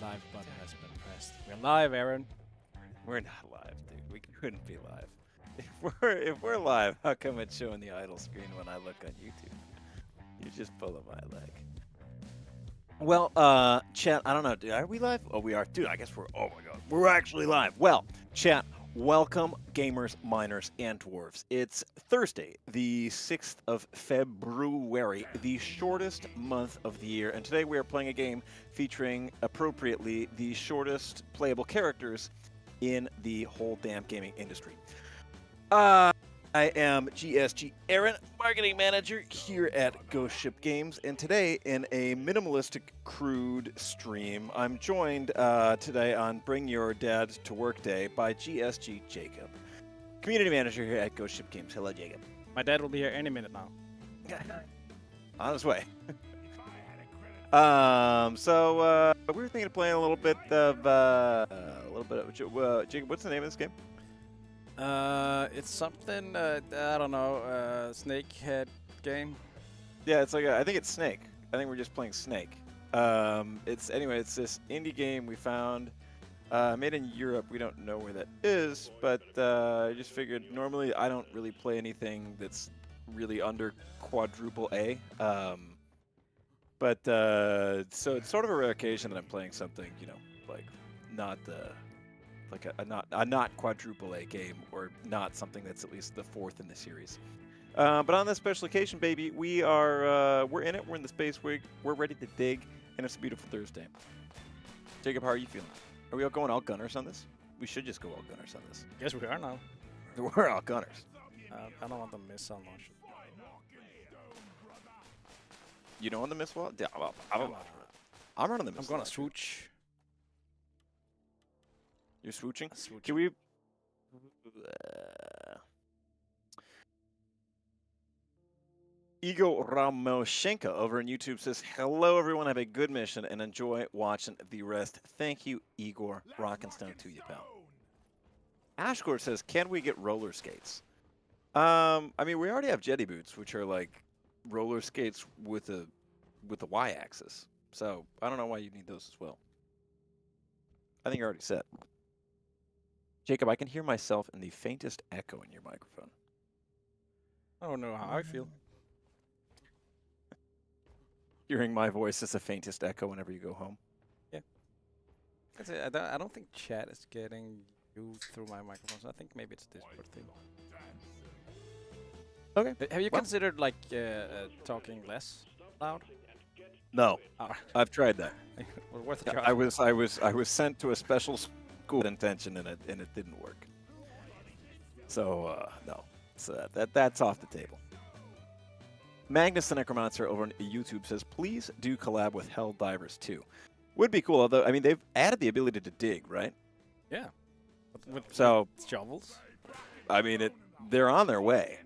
Live button has been pressed. We're live, Aaron. We're not live, dude. We couldn't be live. If we're live, how come it's showing the idle screen when I look on YouTube? You're just pulling my leg. Well, chat, I don't know. Dude, are we live? Oh, we are. Dude, I guess we're. Oh my god, we're actually live. Well, chat, welcome, gamers, miners, and dwarves. It's Thursday, the 6th of February, the shortest month of the year, and today we are playing a game featuring appropriately the shortest playable characters in the whole damn gaming industry. I am GSG Aaron, marketing manager here at Ghost Ship Games, and today in a minimalistic, crude stream, I'm joined today on Bring Your Dad to Work Day by GSG Jacob, community manager here at Ghost Ship Games. Hello, Jacob. My dad will be here any minute now. On his way. So we were thinking of playing a little bit of Jacob. What's the name of this game? It's something, I don't know, snakehead game. Yeah, it's like I think it's Snake. I think we're just playing Snake. It's this indie game we found, made in Europe. We don't know where that is, but I just figured normally I don't really play anything that's really under quadruple A. So it's sort of a rare occasion that I'm playing something, like not a not quadruple A game, or not something that's at least the fourth in the series. But on this special occasion, baby, we're in it. We're in the space. We're ready to dig, and it's a beautiful Thursday. Jacob, how are you feeling? Are we all going all gunners on this? We should just go all gunners on this. Yes, we are now. We're all gunners. I don't want to miss so much. You don't want to miss what? Yeah, I'm running the miss. I'm gonna swooch. You're swooching? Swooching. Can we? Igor Ramoshenko over on YouTube says, "Hello, everyone. Have a good mission and enjoy watching the rest." Thank you, Igor. Rock and stone to you, pal. Ashcore says, "Can we get roller skates?" I mean, we already have jetty boots, which are like roller skates with a y-axis. So I don't know why you need those as well. I think you're already set. Jacob, I can hear myself in the faintest echo in your microphone. I don't know how I feel. Hearing my voice is the faintest echo whenever you go home. Yeah. That's it. I don't think chat is getting you through my microphone, so I think maybe it's a Discord thing. Okay. Have you considered like talking less loud? No, Oh. I've tried that. Well, worth a try. I was sent to a special school with intention, and it didn't work. So no, so that's off the table. Magnus the Necromancer over on YouTube says, "Please do collab with Helldivers too. Would be cool, although I mean they've added the ability to dig, right? Yeah. With shovels. I mean they're on their way.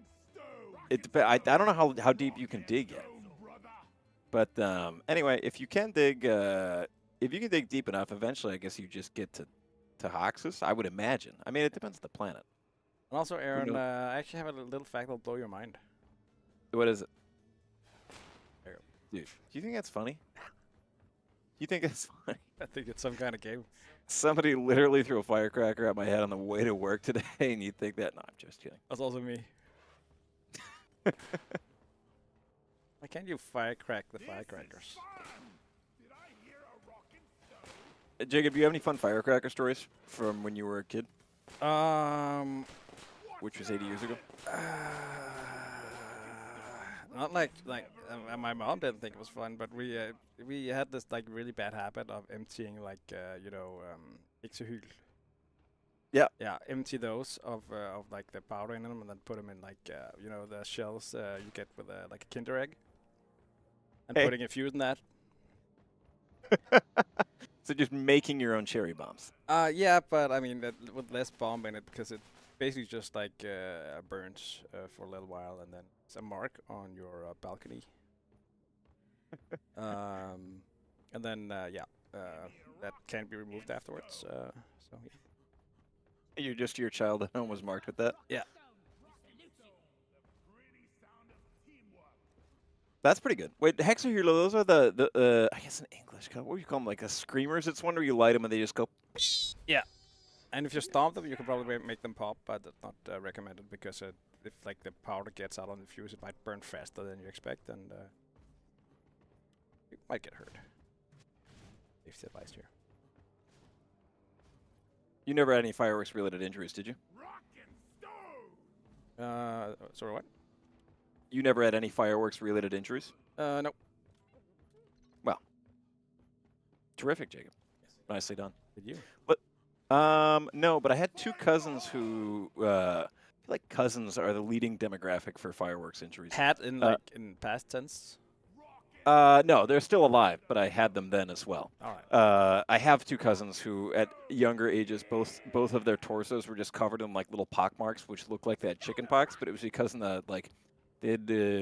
I don't know how deep you can dig yet. But anyway, if you can dig deep enough, eventually I guess you just get to Hoxus, I would imagine. I mean, it depends on the planet. And also, Aaron, I actually have a little fact that'll blow your mind. What is it? There you Dude, do you think that's funny? You think it's funny? go. I think it's some kind of game. Somebody literally threw a firecracker at my head on the way to work today, and you think that? No, I'm just kidding. That's also me. Why can't you firecrack the firecrackers? Jacob, do you have any fun firecracker stories from when you were a kid, which was 80 years ago? Not like my mom didn't think it was fun, but we had this like really bad habit of emptying like exohyl. Yeah. Yeah, empty those of like the powder in them, and then put them in like the shells you get with like a Kinder egg, and putting a fuse in that. So just making your own cherry bombs. Yeah, but I mean with less bomb in it, because it basically just like burns for a little while, and then it's a mark on your balcony. And then that can't be removed afterwards. So yeah. Your child at home was marked with that? Yeah. That's pretty good. Wait, Hexahero, those are the I guess in English, what would you call them? Like the screamers? It's one where you light them and they just go. Yeah. And if you stomp them, you can probably make them pop, but that's not recommended because if like the powder gets out on the fuse, it might burn faster than you expect, and you might get hurt. Safety advice here. You never had any fireworks-related injuries, did you? Sorry, what? You never had any fireworks-related injuries? No. Well, terrific, Jacob. Nicely done. Did you? But no, but I had two cousins who I feel like cousins are the leading demographic for fireworks injuries. Had in like in past tense? No, they're still alive, but I had them then as well. All right. I have two cousins who, at younger ages, both of their torsos were just covered in like little pock marks, which looked like they had chicken pox. But it was because in the like,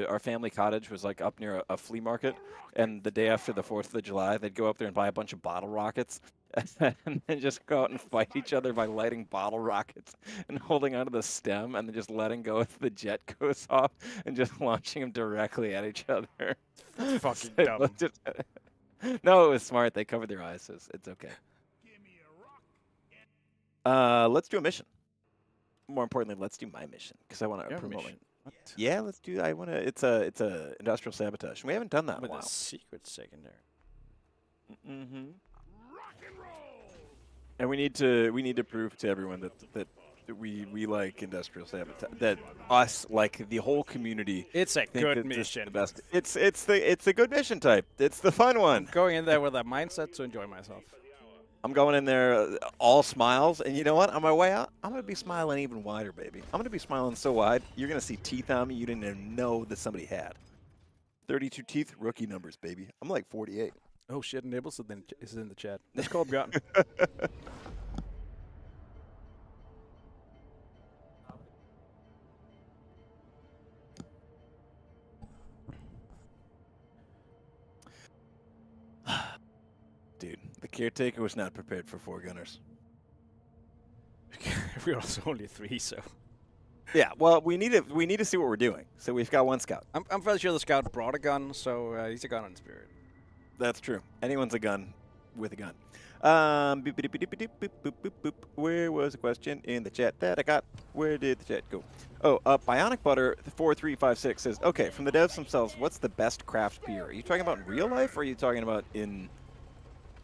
our family cottage was like up near a flea market, and the day after the 4th of July, they'd go up there and buy a bunch of bottle rockets, and then just go out and fight each other by lighting bottle rockets and holding onto the stem, and then just letting go if the jet goes off, and just launching them directly at each other. Fucking So dumb. No, it was smart. They covered their eyes, so it's okay. Let's do a mission. More importantly, let's do my mission because I want to promote. Mission. What? Yeah, let's do. I want to. It's a industrial sabotage. We haven't done that in a With while. a secret secondary. Mm-hmm. And we need to prove to everyone that we like industrial sabotage. That us, like the whole community, It's a think good that this is mission. the best. It's the good mission type. It's the fun one. Going in there with a mindset to enjoy myself. I'm going in there all smiles, and you know what? On my way out, I'm going to be smiling even wider, baby. I'm going to be smiling so wide, you're going to see teeth on me you didn't even know that somebody had. 32 teeth, rookie numbers, baby. I'm like 48. Oh shit, Nibbles is in the chat. Let's call Bjorn. Dude, the caretaker was not prepared for 4 gunners. We're also only 3, so. Yeah, well, we need to see what we're doing. So we've got 1 scout. I'm fairly sure the scout brought a gun, so he's a gun in spirit. That's true. Anyone's a gun with a gun. Where was the question in the chat that I got? Where did the chat go? Oh, Bionic Butter 4356 says, okay, from the devs themselves, what's the best craft beer? Are you talking about in real life, or are you talking about in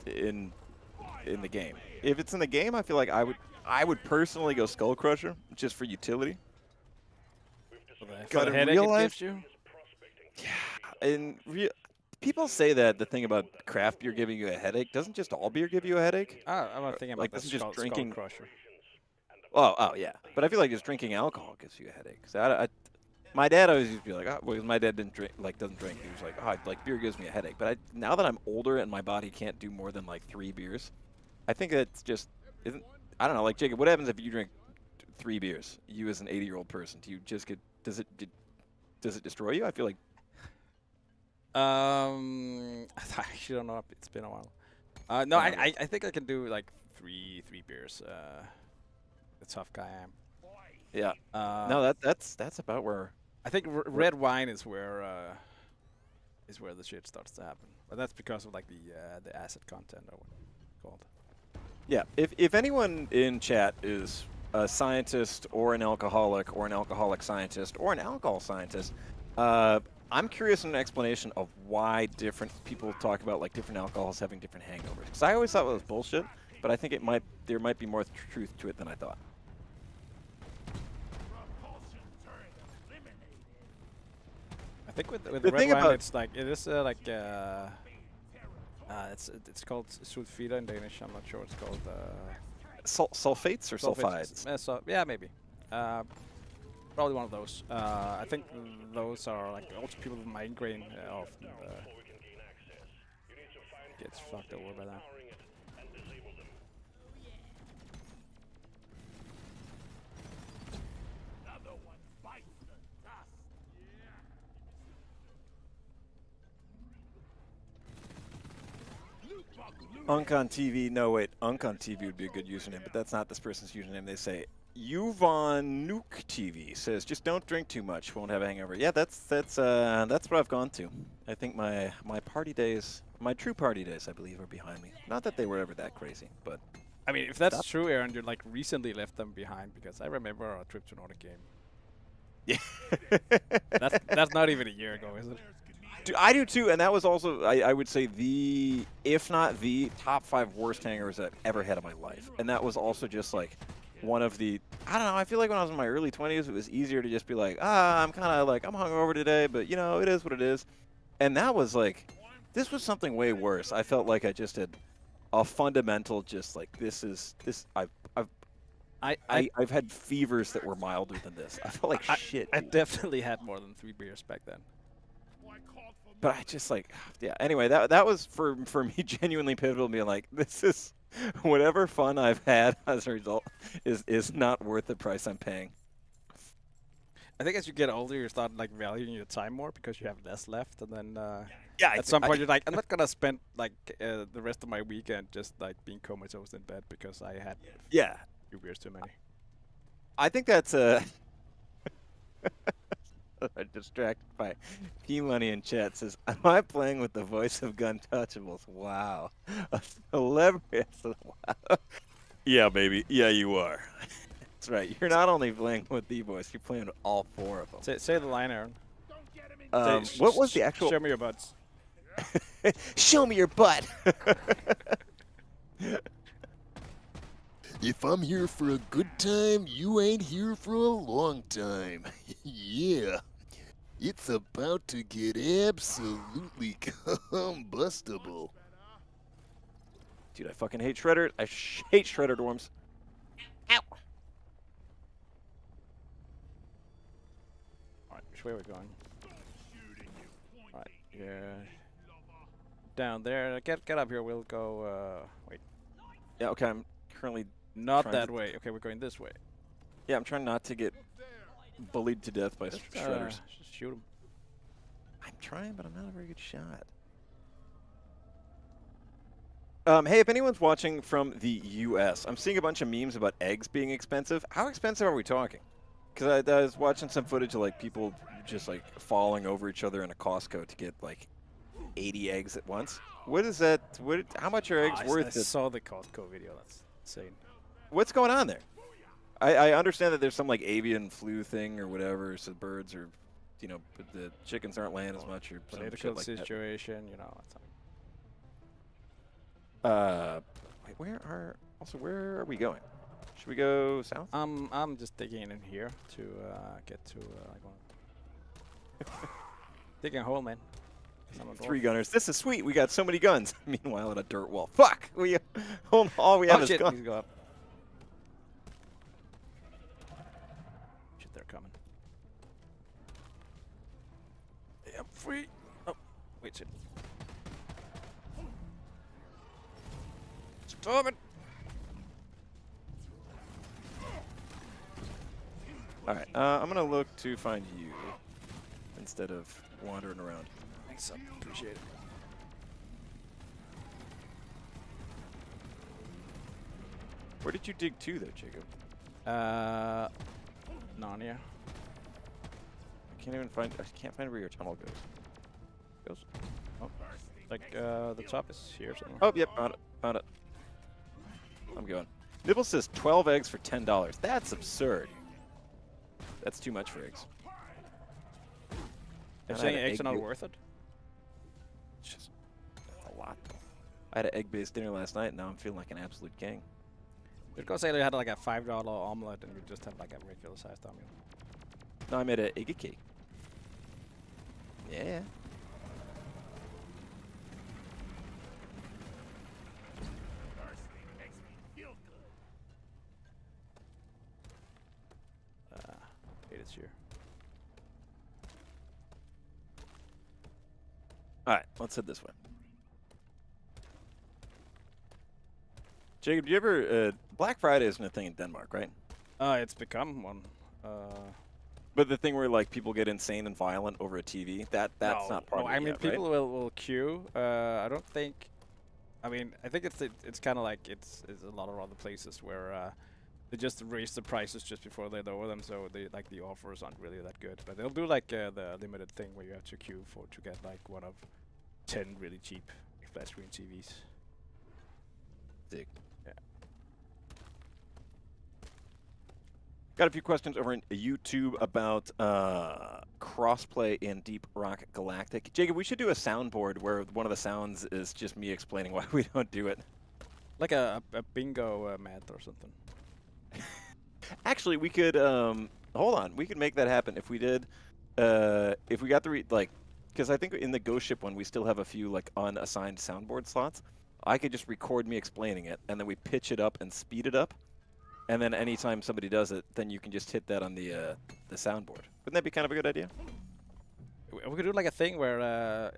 the game? If it's in the game, I feel like I would personally go Skull Crusher just for utility. For the headache it gives you? Yeah, in people say that the thing about craft beer giving you a headache doesn't just all beer give you a headache. I'm not thinking about like the this is just skull drinking. crusher. Oh yeah, but I feel like just drinking alcohol gives you a headache. So my dad always used to be like, oh, because my dad doesn't drink. He was like, oh, like beer gives me a headache. But now that I'm older and my body can't do more than like 3 beers, I think it's just isn't. I don't know. Like Jacob, what happens if you drink 3 beers? You as an 80-year-old person, do you just get? Does it destroy you? I feel like. I actually don't know. It's been a while. No, I think I can do like three beers. The tough guy I am. Yeah. No, that's about where. I think red wine is where the shit starts to happen. But that's because of like the acid content or what it's called. Yeah. If anyone in chat is a scientist or an alcoholic scientist or an alcohol scientist, I'm curious in an explanation of why different people talk about like different alcohols having different hangovers. Because I always thought it was bullshit, but I think there might be more truth to it than I thought. I think with the red wine, it's like it is it's called sulfida in Danish. I'm not sure what it's called. Sulfates or sulfides? Yeah, maybe. Probably one of those. I think those are like also people with migraine often gets fucked over by that. Unk on TV. No, wait. Unk on TV would be a good username, but that's not this person's username. They say Yuvon Nuke TV says just don't drink too much. Won't have a hangover. Yeah, that's what I've gone to. I think my party days, my true party days, I believe, are behind me. Not that they were ever that crazy, but I mean, if that's true, Aaron, you like recently left them behind because I remember our trip to Nordic Game. yeah. That's not even a year ago, is it? Dude, I do too, and that was also, I would say, the, if not the top 5 worst hangovers I've ever had in my life. And that was also just like one of the, I don't know, I feel like when I was in my early 20s, it was easier to just be like, I'm kind of like, I'm hungover today, but you know, it is what it is. And that was like, this was something way worse. I felt like I just had a fundamental, just like, I've had fevers that were milder than this. I felt like shit. I definitely had more than 3 beers back then. But I just like, yeah. Anyway, that was for me genuinely pivotal. Being like, this is whatever fun I've had as a result is not worth the price I'm paying. I think as you get older, you start like valuing your time more because you have less left, and then yeah, at some point you're like, I'm not gonna spend like the rest of my weekend just like being comatose in bed because I had a few beers too many. I think that's a. Distracted by P-Money in chat says, am I playing with the voice of gun touchables? Wow. Hilarious. Wow. Yeah, baby. Yeah, you are. That's right. You're not only playing with the voice, you're playing with all 4 of them. Say the line, Aaron. What was the actual... Show me your butts. Show me your butt. If I'm here for a good time, you ain't here for a long time. Yeah. It's about to get absolutely combustible. Dude, I fucking hate Shredder. I hate Shredder Dwarves. Ow. Alright, which way are we going? Alright, yeah. Down there. Get up here, we'll go, wait. Yeah, okay, I'm currently... Not that way. Okay, we're going this way. Yeah, I'm trying not to get bullied to death by shredders. Just shoot him. I'm trying, but I'm not a very good shot. Hey, if anyone's watching from the U.S., I'm seeing a bunch of memes about eggs being expensive. How expensive are we talking? Because I was watching some footage of like people just like falling over each other in a Costco to get like 80 eggs at once. What is that? How much are eggs worth? I saw the Costco video. That's insane. What's going on there? I understand that there's some like avian flu thing or whatever, so birds are, you know, the chickens aren't laying as much or some shit Political like situation, you know. Wait, where are we going? Should we go south? I'm just digging in here to get to digging a hole, man. 3 gunners. This is sweet. We got so many guns. Meanwhile, at a dirt wall. Fuck. All we have is guns. Go up. Shit, they're coming. I'm free. Oh, wait, shit. Stop it. All right. I'm gonna look to find you instead of wandering around. Thanks, I appreciate it. Where did you dig to, though, Jacob? Narnia. I can't find where your tunnel goes. Oh, like the top is here somewhere. Oh, yep, found it. I'm going. Nibble says 12 eggs for $10. That's absurd. That's too much for eggs. You're saying eggs are not worth it? It's just a lot. I had an egg-based dinner last night, and now I'm feeling like an absolute king. Because they had like a $5 omelet, and we just had like a regular sized omelet. No, I made an egg cake. Yeah. It's here. All right, let's head this way. Jacob, do you ever Black Friday isn't a thing in Denmark, right? It's become one. But the thing where like people get insane and violent over a TV, that's not part of it. I mean, yet, people right? will queue. I don't think I mean, I think it's kind of like it's a lot of other places where they just raise the prices just before they lower them, so they like the offers aren't really that good. But they'll do like the limited thing where you have to queue to get like one of 10 really cheap flat screen TVs. Sick. Yeah. Got a few questions over in YouTube about crossplay in Deep Rock Galactic. Jacob, we should do a soundboard where one of the sounds is just me explaining why we don't do it. Like a bingo mat or something. Actually, we could hold on. We could make that happen if we did. If we got the because I think in the Ghost Ship one we still have a few like unassigned soundboard slots. I could just record me explaining it, and then we pitch it up and speed it up, and then anytime somebody does it, then you can just hit that on the soundboard. Wouldn't that be kind of a good idea? We could do like a thing where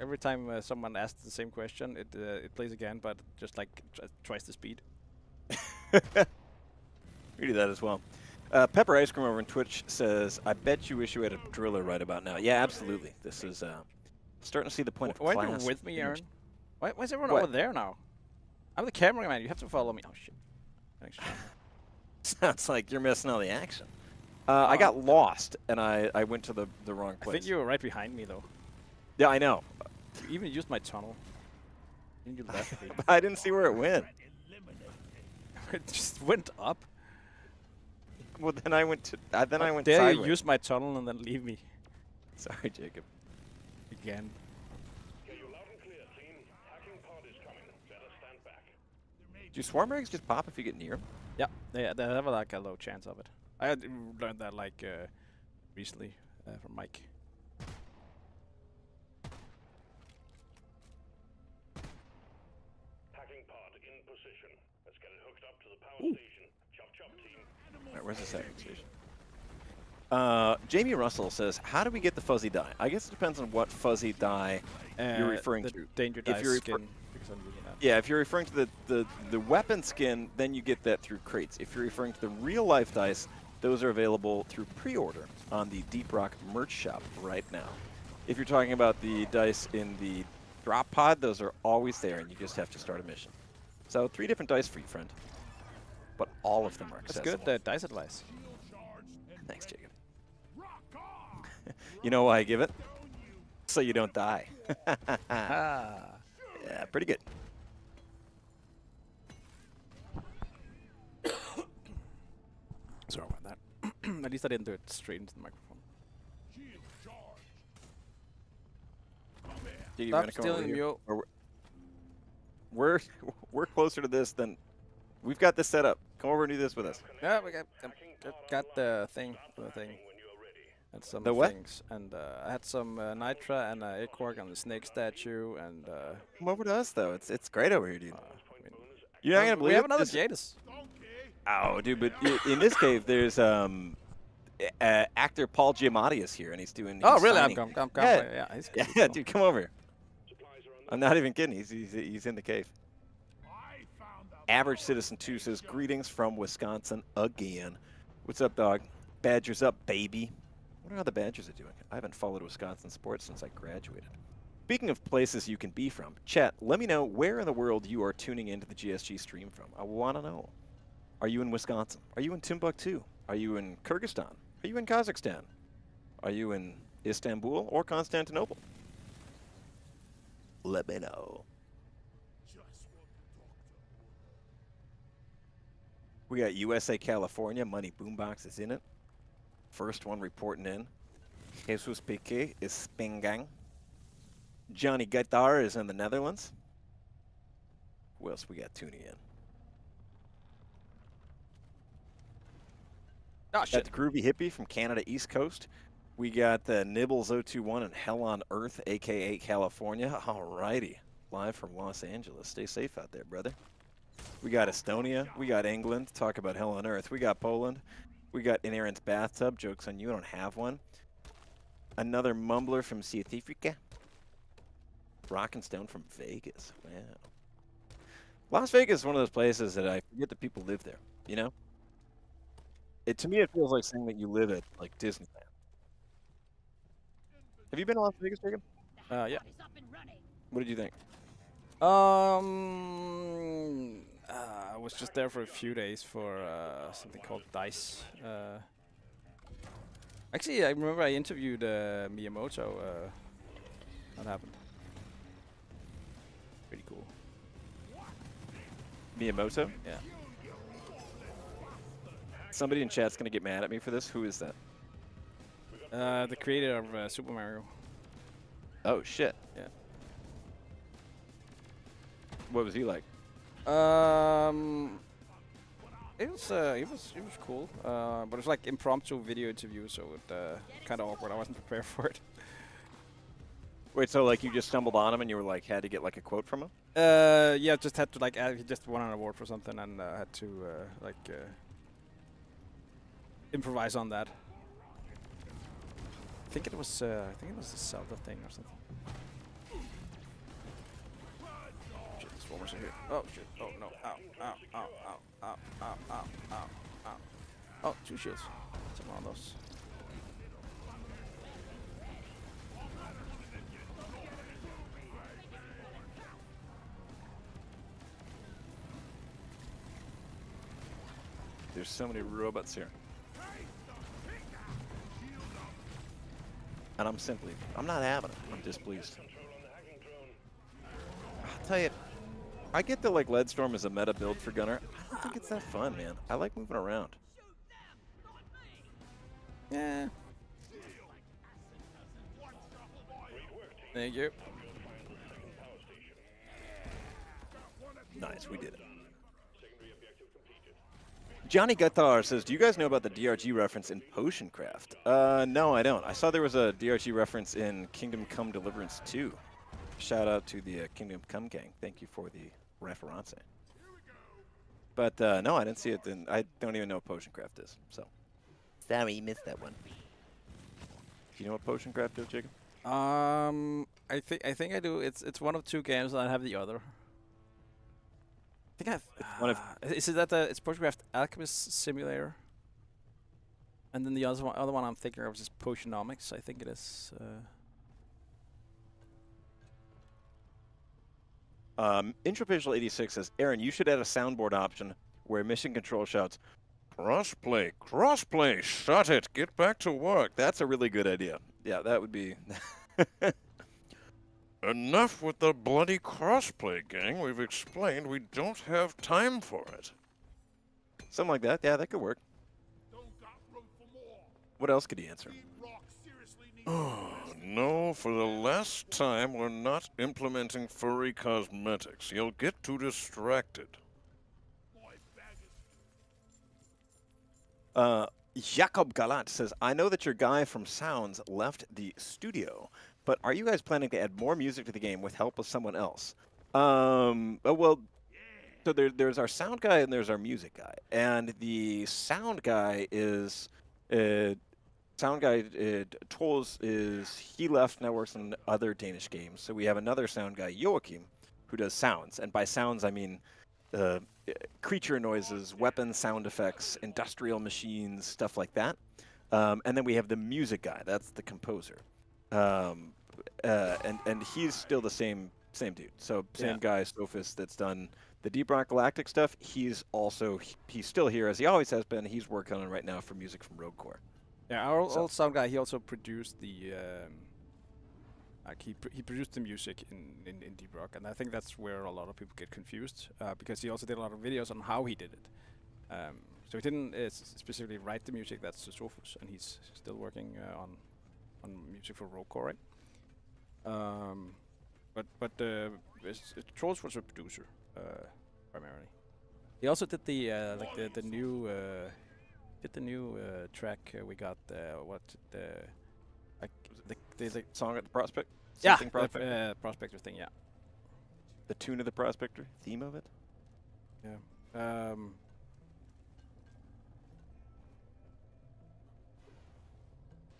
every time someone asks the same question, it plays again, but just like twice the speed. We do that as well. Pepper Ice Cream over on Twitch says, "I bet you wish you had a driller right about now." Yeah, absolutely. This is starting to see the point of Why class. are you with me, Aaron? Why is everyone What? over there now? I'm the cameraman. You have to follow me. Oh shit. Thanks. Sounds like you're missing all the action. I got lost, and I went to the wrong I place. think you were right behind me though. Yeah, I know. You even used my tunnel. And you left me. I didn't see where it went. It just went up. Well, then I went to. Then I went Dare sideways. you use my tunnel and then leave me Sorry, Jacob. again? Do swarm eggs just pop if you get near them? Yeah, they have like a low chance of it. I had learned that like recently from Mike. Packing pod in position. Let's get it hooked up to the power station. Chop chop team. All right, where's the second station? Jamie Russell says, "How do we get the fuzzy dye?" I guess it depends on what fuzzy dye you're referring the to. Danger If dice you're skin. Because I'm using that. Yeah, if you're referring to the weapon skin, then you get that through crates. If you're referring to the real life dice, those are available through pre-order on the Deep Rock merch shop right now. If you're talking about the dice in the Droppod, those are always there, and you just have to start a mission. So 3 different dice for you, friend. But all of them are That's accessible. good dice advice. Thanks, Jacob. You know why I give it? So you don't die. Ah. Yeah, pretty good. Sorry about that. At least I didn't do it straight into the microphone. Dude, Stop we're gonna come over stealing here. mule. Or we're closer to this than we've got this set up. Come over and do this with us. Yeah, we got the thing. And some The what? things. And I had some nitra and eggcork on the snake statue and Come over to us though. It's great over here, dude. I mean, You're not gonna believe we have it? another This- Jadis. Oh, dude, but in this cave, there's actor Paul Giamatti is here, and he's doing. Oh, he's really? signing- Come. Yeah. Yeah, he's good. Yeah, dude, come over here. I'm not even kidding. He's in the cave. Average Citizen 2 says, "Greetings from Wisconsin again." What's up, dog? Badgers up, baby. I wonder how the Badgers are doing. I haven't followed Wisconsin sports since I graduated. Speaking of places you can be from, chat, let me know where in the world you are tuning into the GSG stream from. I want to know. Are you in Wisconsin? Are you in Timbuktu? Are you in Kyrgyzstan? Are you in Kazakhstan? Are you in Istanbul or Constantinople? Let me know. We got USA, California. Money Boombox is in it. First one reporting in. Jesus Piqué is Spingang. Johnny Guitar is in the Netherlands. Who else we got tuning in? Oh, Got shit. the Groovy Hippie from Canada East Coast. We got the Nibbles 021 and Hell on Earth, a.k.a. California. Alrighty. Live from Los Angeles. Stay safe out there, brother. We got Estonia. We got England. Talk about Hell on Earth. We got Poland. We got In Aaron's Bathtub. Joke's on you. I don't have one. Another mumbler from South Africa. Rock and Stone from Vegas. Wow. Las Vegas is one of those places that I forget that people live there, you know? To me, it feels like saying that you live at, like, Disneyland. Have you been to Las Vegas, Jacob? Yeah. What did you think? I was just there for a few days for something called Dice. Actually, I remember I interviewed Miyamoto. That happened. Pretty cool. Miyamoto? Yeah. Somebody in chat's gonna get mad at me for this. Who is that? The creator of Super Mario. Oh shit. Yeah. What was he like? It was cool. But it was like impromptu video interview, so it kind of awkward. I wasn't prepared for it. Wait, so like you just stumbled on him and you were like had to get like a quote from him? Yeah, just had to like he just won an award for something and had to improvise on that. I think it was a Zelda thing or something. Shit, this one was in here. Oh shit! Oh no! Ow! Ow! Ow! Ow! Ow! Ow! Ow! Ow! Ow! Oh, 2 shields. Some of those. There's so many robots here. And I'm not having it. I'm displeased. I'll tell you, I get that like Leadstorm is a meta build for Gunner. I don't think it's that fun, man. I like moving around. Yeah. Thank you. Nice, we did it. Johnny Guthar says, do you guys know about the DRG reference in Potion Craft? No, I don't. I saw there was a DRG reference in Kingdom Come Deliverance 2. Shout out to the Kingdom Come gang. Thank you for the reference. But no, I didn't see it. I don't even know what Potion Craft is. So, sorry, you missed that one. Do you know what Potion Craft is, Jacob? I think I do. It's one of 2 games, and I have the other. I think is it that it's Potioncraft Alchemist Simulator? And then the other one I'm thinking of is Potionomics. I think it is. Introvisual86 says, Aaron, you should add a soundboard option where mission control shouts, crossplay, shut it, get back to work. That's a really good idea. Yeah, that would be... Enough with the bloody crossplay, gang. We've explained we don't have time for it. Something like that. Yeah, that could work. What else could he answer? Oh, no, for the last time, we're not implementing furry cosmetics. You'll get too distracted. Jakob Galat says, I know that your guy from Sounds left the studio, but are you guys planning to add more music to the game with help of someone else? Well, so there's our sound guy and there's our music guy. And the sound guy is... Troels he left, now works on other Danish games. So we have another sound guy, Joachim, who does sounds. And by sounds, I mean creature noises, weapon sound effects, industrial machines, stuff like that. And then we have the music guy, that's the composer. And he's still the same dude. So same guy, Sophist, that's done the Deep Rock Galactic stuff. He's still here as he always has been. He's working on it right now for music from Rogue Core. Yeah, our old sound guy, he also produced the he produced the music in Deep Rock, and I think that's where a lot of people get confused because he also did a lot of videos on how he did it. So he didn't specifically write the music. That's Sophus, and he's still working on music for Rogue Core, right? But Troels was a producer primarily. He also did the new. Did the new track we got? The song at the Prospect. Yeah, Prospector. Prospector thing. Yeah. The tune of the Prospector, theme of it. Yeah.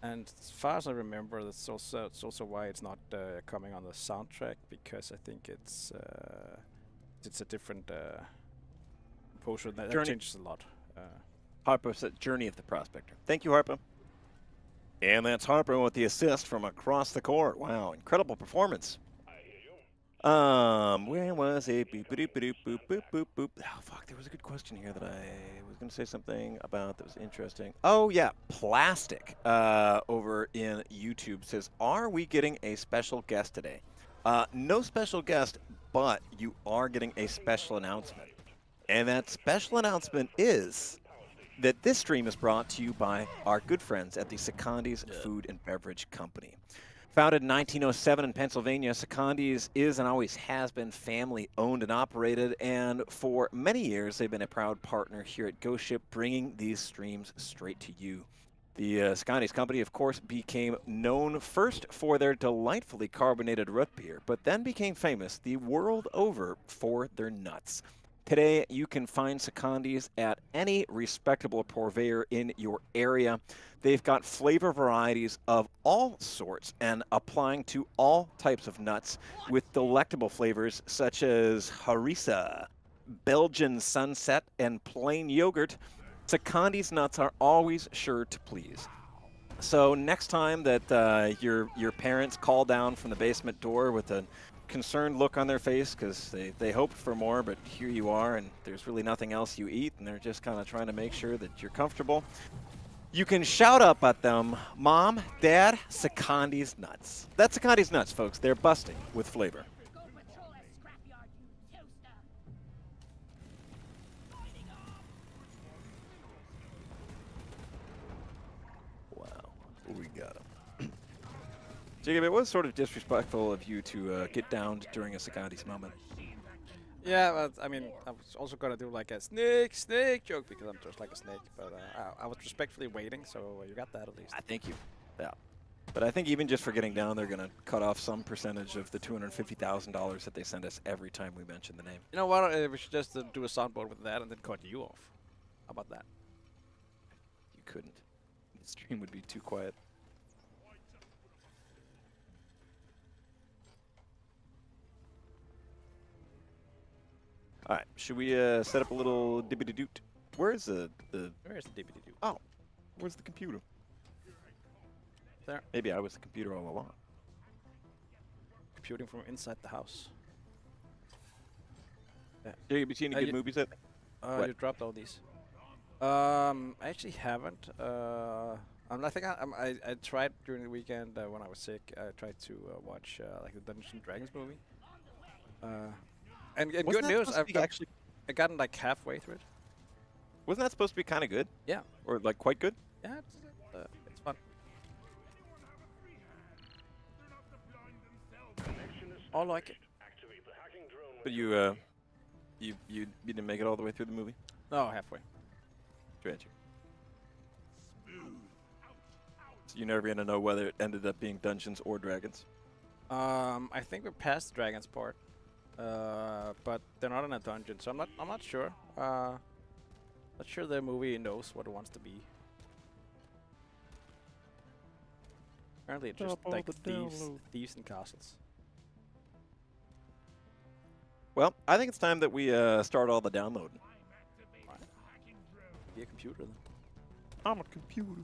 And as far as I remember, that's also why it's not coming on the soundtrack, because I think it's a different composer that changes a lot. Harper said Journey of the Prospector. Thank you, Harper. And that's Harper with the assist from across the court. Wow, incredible performance. Where was it? Boop, boop, boop, boop, boop, boop, boop. Oh, fuck, there was a good question here that I was going to say something about that was interesting. Oh, yeah, Plastic over in YouTube says, are we getting a special guest today? No special guest, but you are getting a special announcement. And that special announcement is that this stream is brought to you by our good friends at the Secondi's Food and Beverage Company. Founded in 1907 in Pennsylvania, Secondi's is and always has been family owned and operated, and for many years they've been a proud partner here at Ghost Ship, bringing these streams straight to you. The Secondi's company, of course, became known first for their delightfully carbonated root beer, but then became famous the world over for their nuts. Today, you can find Secondi's at any respectable purveyor in your area. They've got flavor varieties of all sorts and applying to all types of nuts with delectable flavors such as harissa, Belgian sunset, and plain yogurt. Secondi's nuts are always sure to please. So next time that your parents call down from the basement door with a concerned look on their face because they hoped for more, but here you are and there's really nothing else you eat and they're just kind of trying to make sure that you're comfortable, you can shout up at them, Mom, Dad, Secondi's nuts. That's Secondi's nuts, folks. They're busting with flavor. Wow, we got him. Jacob, it was sort of disrespectful of you to get downed during a Secondi's moment. Yeah, but I mean, I was also gonna do like a snake joke because I'm just like a snake. But I was respectfully waiting, so you got that at least. I think you, yeah. But I think even just for getting down, they're gonna cut off some percentage of the $250,000 that they send us every time we mention the name. You know what? We should just do a soundboard with that and then cut you off. How about that? You couldn't. The stream would be too quiet. All right, should we set up a little dibbity-doot? Where's the... Where's the DVD? Oh, where's the computer? There. Maybe I was the computer all along. Computing from inside the house. Yeah. Have you seen any good movies yet? You dropped all these. I actually haven't. I think I tried during the weekend when I was sick. I tried to watch like the Dungeons and Dragons movie. And good news, I've gotten like halfway through it. Wasn't that supposed to be kind of good? Yeah. Or like quite good? Yeah, it's fun. I like it. But you didn't make it all the way through the movie? No, halfway. Tragic. So you're never gonna know whether it ended up being Dungeons or Dragons? I think we're past the Dragons part. But they're not in a dungeon, so I'm not sure. Not sure the movie knows what it wants to be. Apparently it's just like thieves and castles. Well, I think it's time that we start all the downloading. Right. Be a computer then. I'm a computer.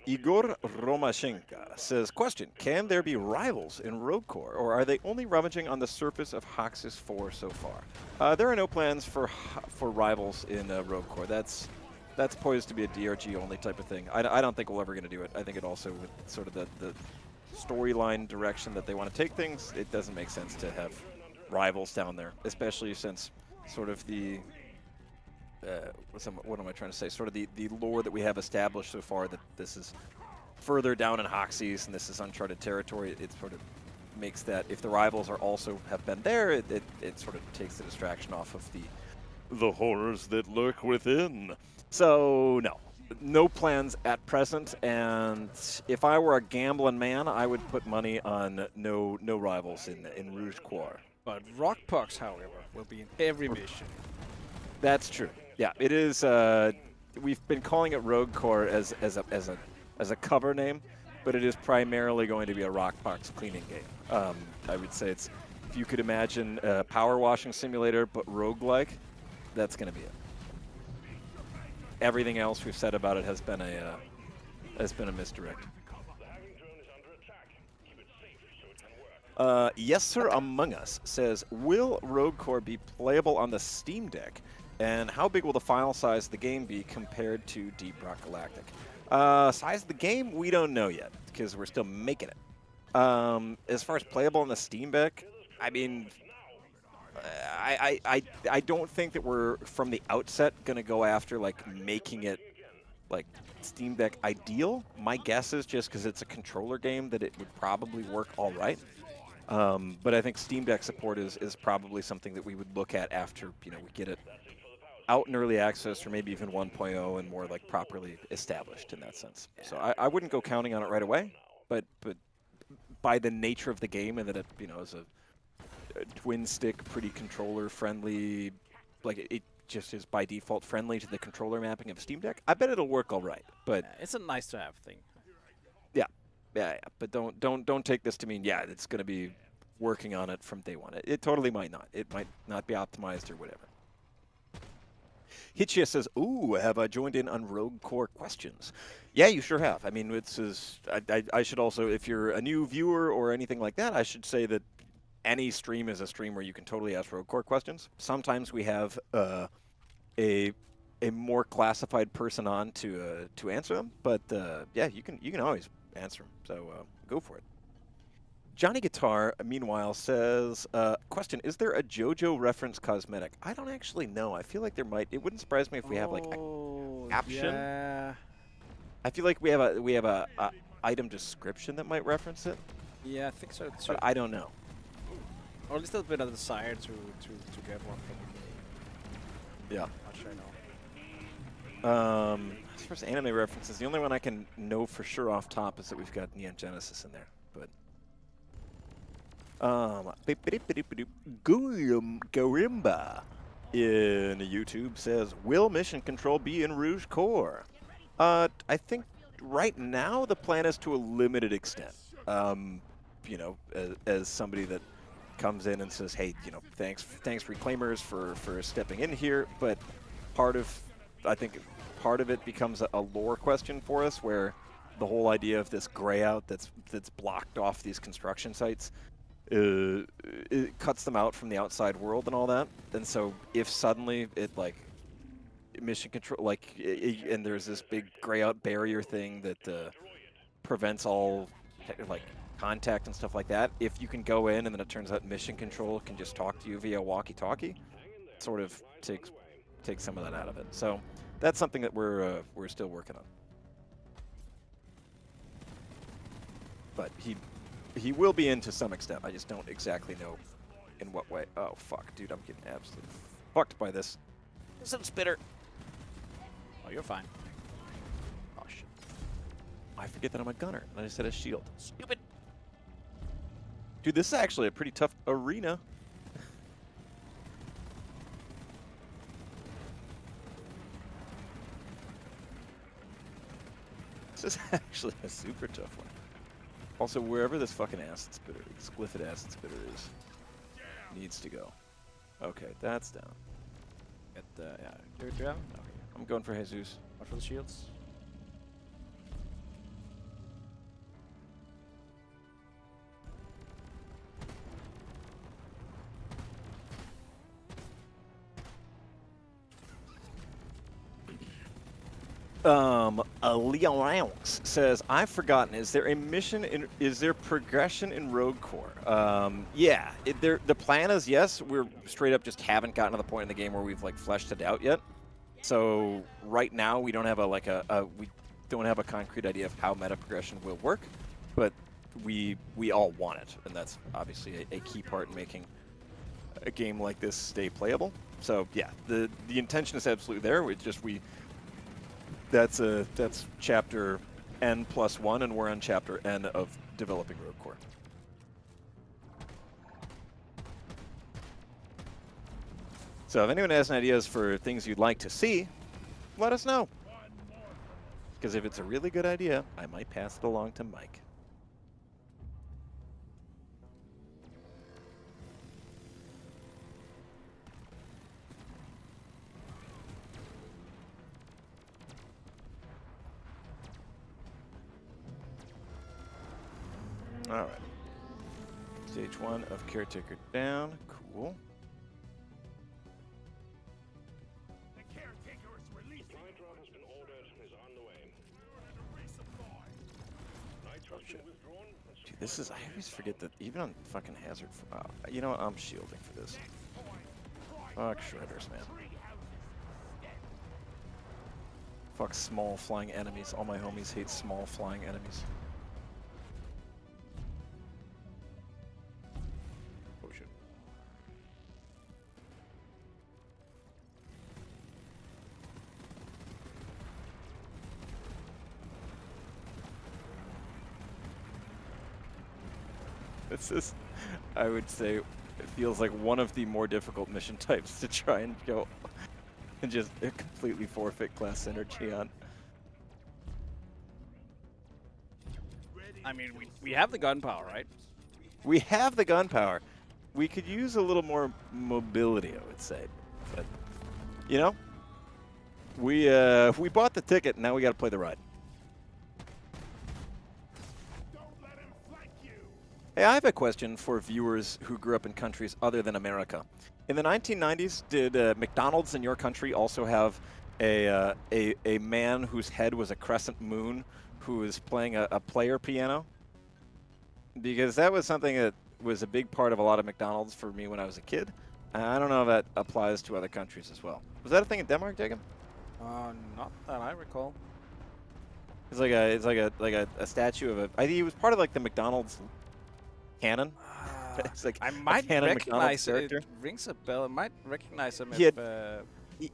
Igor Romashenka says, question, can there be rivals in Rogue Core, or are they only rummaging on the surface of Hoxis 4 so far? There are no plans for rivals in Rogue Core. That's poised to be a DRG only type of thing. I don't think we're ever going to do it. I think it also, with sort of the storyline direction that they want to take things, it doesn't make sense to have rivals down there, especially since sort of the... what am I trying to say? Sort of the lore that we have established so far, that this is further down in Hoxis and this is uncharted territory. It sort of makes that, if the rivals are also have been there, it sort of takes the distraction off of the horrors that lurk within. So no plans at present. And if I were a gambling man, I would put money on no rivals in Rouge Core. But rock pucks, however, will be in every mission. That's true. Yeah, it is. We've been calling it Rogue Core as a cover name, but it is primarily going to be a rock box cleaning game. I would say it's, if you could imagine a power washing simulator but roguelike, that's going to be it. Everything else we've said about it has been a misdirect. Yes, sir. Among Us says, will Rogue Core be playable on the Steam Deck? And how big will the file size of the game be compared to Deep Rock Galactic? Size of the game, we don't know yet because we're still making it. As far as playable on the Steam Deck, I mean, I don't think that we're from the outset gonna go after like making it like Steam Deck ideal. My guess is just because it's a controller game that it would probably work all right. But I think Steam Deck support is probably something that we would look at after we get it out in early access or maybe even 1.0 and more like properly established in that sense. So I wouldn't go counting on it right away, but by the nature of the game and that it is a twin stick, pretty controller friendly, like it just is by default friendly to the controller mapping of Steam Deck. I bet it'll work all right, but It's a nice to have thing. yeah. But don't take this to mean it's going to be working on it from day one. It totally might not. It might not be optimized or whatever. Hitchia says, "Ooh, have I joined in on Rogue Core questions?" Yeah, you sure have. I mean, I should also, if you're a new viewer or anything like that, I should say that any stream is a stream where you can totally ask Rogue Core questions. Sometimes we have a more classified person on to answer them, but yeah, you can always answer them. So go for it. Johnny Guitar, meanwhile, says, question, is there a JoJo reference cosmetic? I don't actually know. I feel like there might. It wouldn't surprise me if we have like a caption. Yeah. I feel like we have a item description that might reference it. Yeah, I think so too. But I don't know. Or at least a bit of desire to get one from the game. Yeah. Not sure now. As far as anime references, the only one I can know for sure off top is that we've got Neon Genesis in there. But Garimba in YouTube says, will mission control be in Rouge Core? I think right now the plan is to a limited extent. As somebody that comes in and says, hey, thanks Reclaimers for stepping in here, but I think part of it becomes a lore question for us, where the whole idea of this gray out that's blocked off these construction sites, it cuts them out from the outside world and all that. And so if suddenly it like mission control and there's this big gray out barrier thing that prevents all like contact and stuff like that, if you can go in and then it turns out mission control can just talk to you via walkie-talkie, sort of takes some of that out of it. So that's something that we're still working on. But he will be in to some extent. I just don't exactly know in what way. Oh fuck, dude, I'm getting absolutely fucked by this. Some spitter. Oh, you're fine. Oh shit. I forget that I'm a gunner and I just had a shield. Stupid. Dude, this is actually a pretty tough arena. This is actually a super tough one. Also, wherever this fucking acid spitter, Glyphid acid spitter is, needs to go. Okay, that's down. Get the do it down. Okay. I'm going for Jesus. Watch for the shields. Leonx says, I've forgotten, is there progression in Rogue Core? Yeah, the plan is yes, we're straight up just haven't gotten to the point in the game where we've like fleshed it out yet. So right now we don't have a concrete idea of how meta progression will work, but we all want it, and that's obviously a key part in making a game like this stay playable. So yeah, the intention is absolutely there. It's just that's chapter N+1, and we're on chapter N of developing Rogue Core. So if anyone has any ideas for things you'd like to see, let us know. Because if it's a really good idea, I might pass it along to Mike. All right. Stage 1 of Caretaker down. Cool. Supply drop has been ordered and is on the way. Nitrogen withdrawn. Dude, this is, I always forget that even on fucking Hazard, you know what, I'm shielding for this. Fuck shredders, man. Fuck small flying enemies. All my homies hate small flying enemies. Oh shit. This is, I would say, it feels like one of the more difficult mission types to try and go and just completely forfeit class synergy on. I mean, we have the gunpowder, right? We have the gunpowder. We could use a little more mobility, I would say. But, you know, we bought the ticket, now we got to play the ride. Hey, I have a question for viewers who grew up in countries other than America. In the 1990s, did McDonald's in your country also have a man whose head was a crescent moon who was playing a player piano? Because that was something that was a big part of a lot of McDonald's for me when I was a kid. I don't know if that applies to other countries as well. Was that a thing in Denmark, Jacob? Not that I recall. It's like a statue of a. I think he was part of like the McDonald's canon. It's like I might canon recognize McDonald's it. It rings a bell. I might recognize him He if.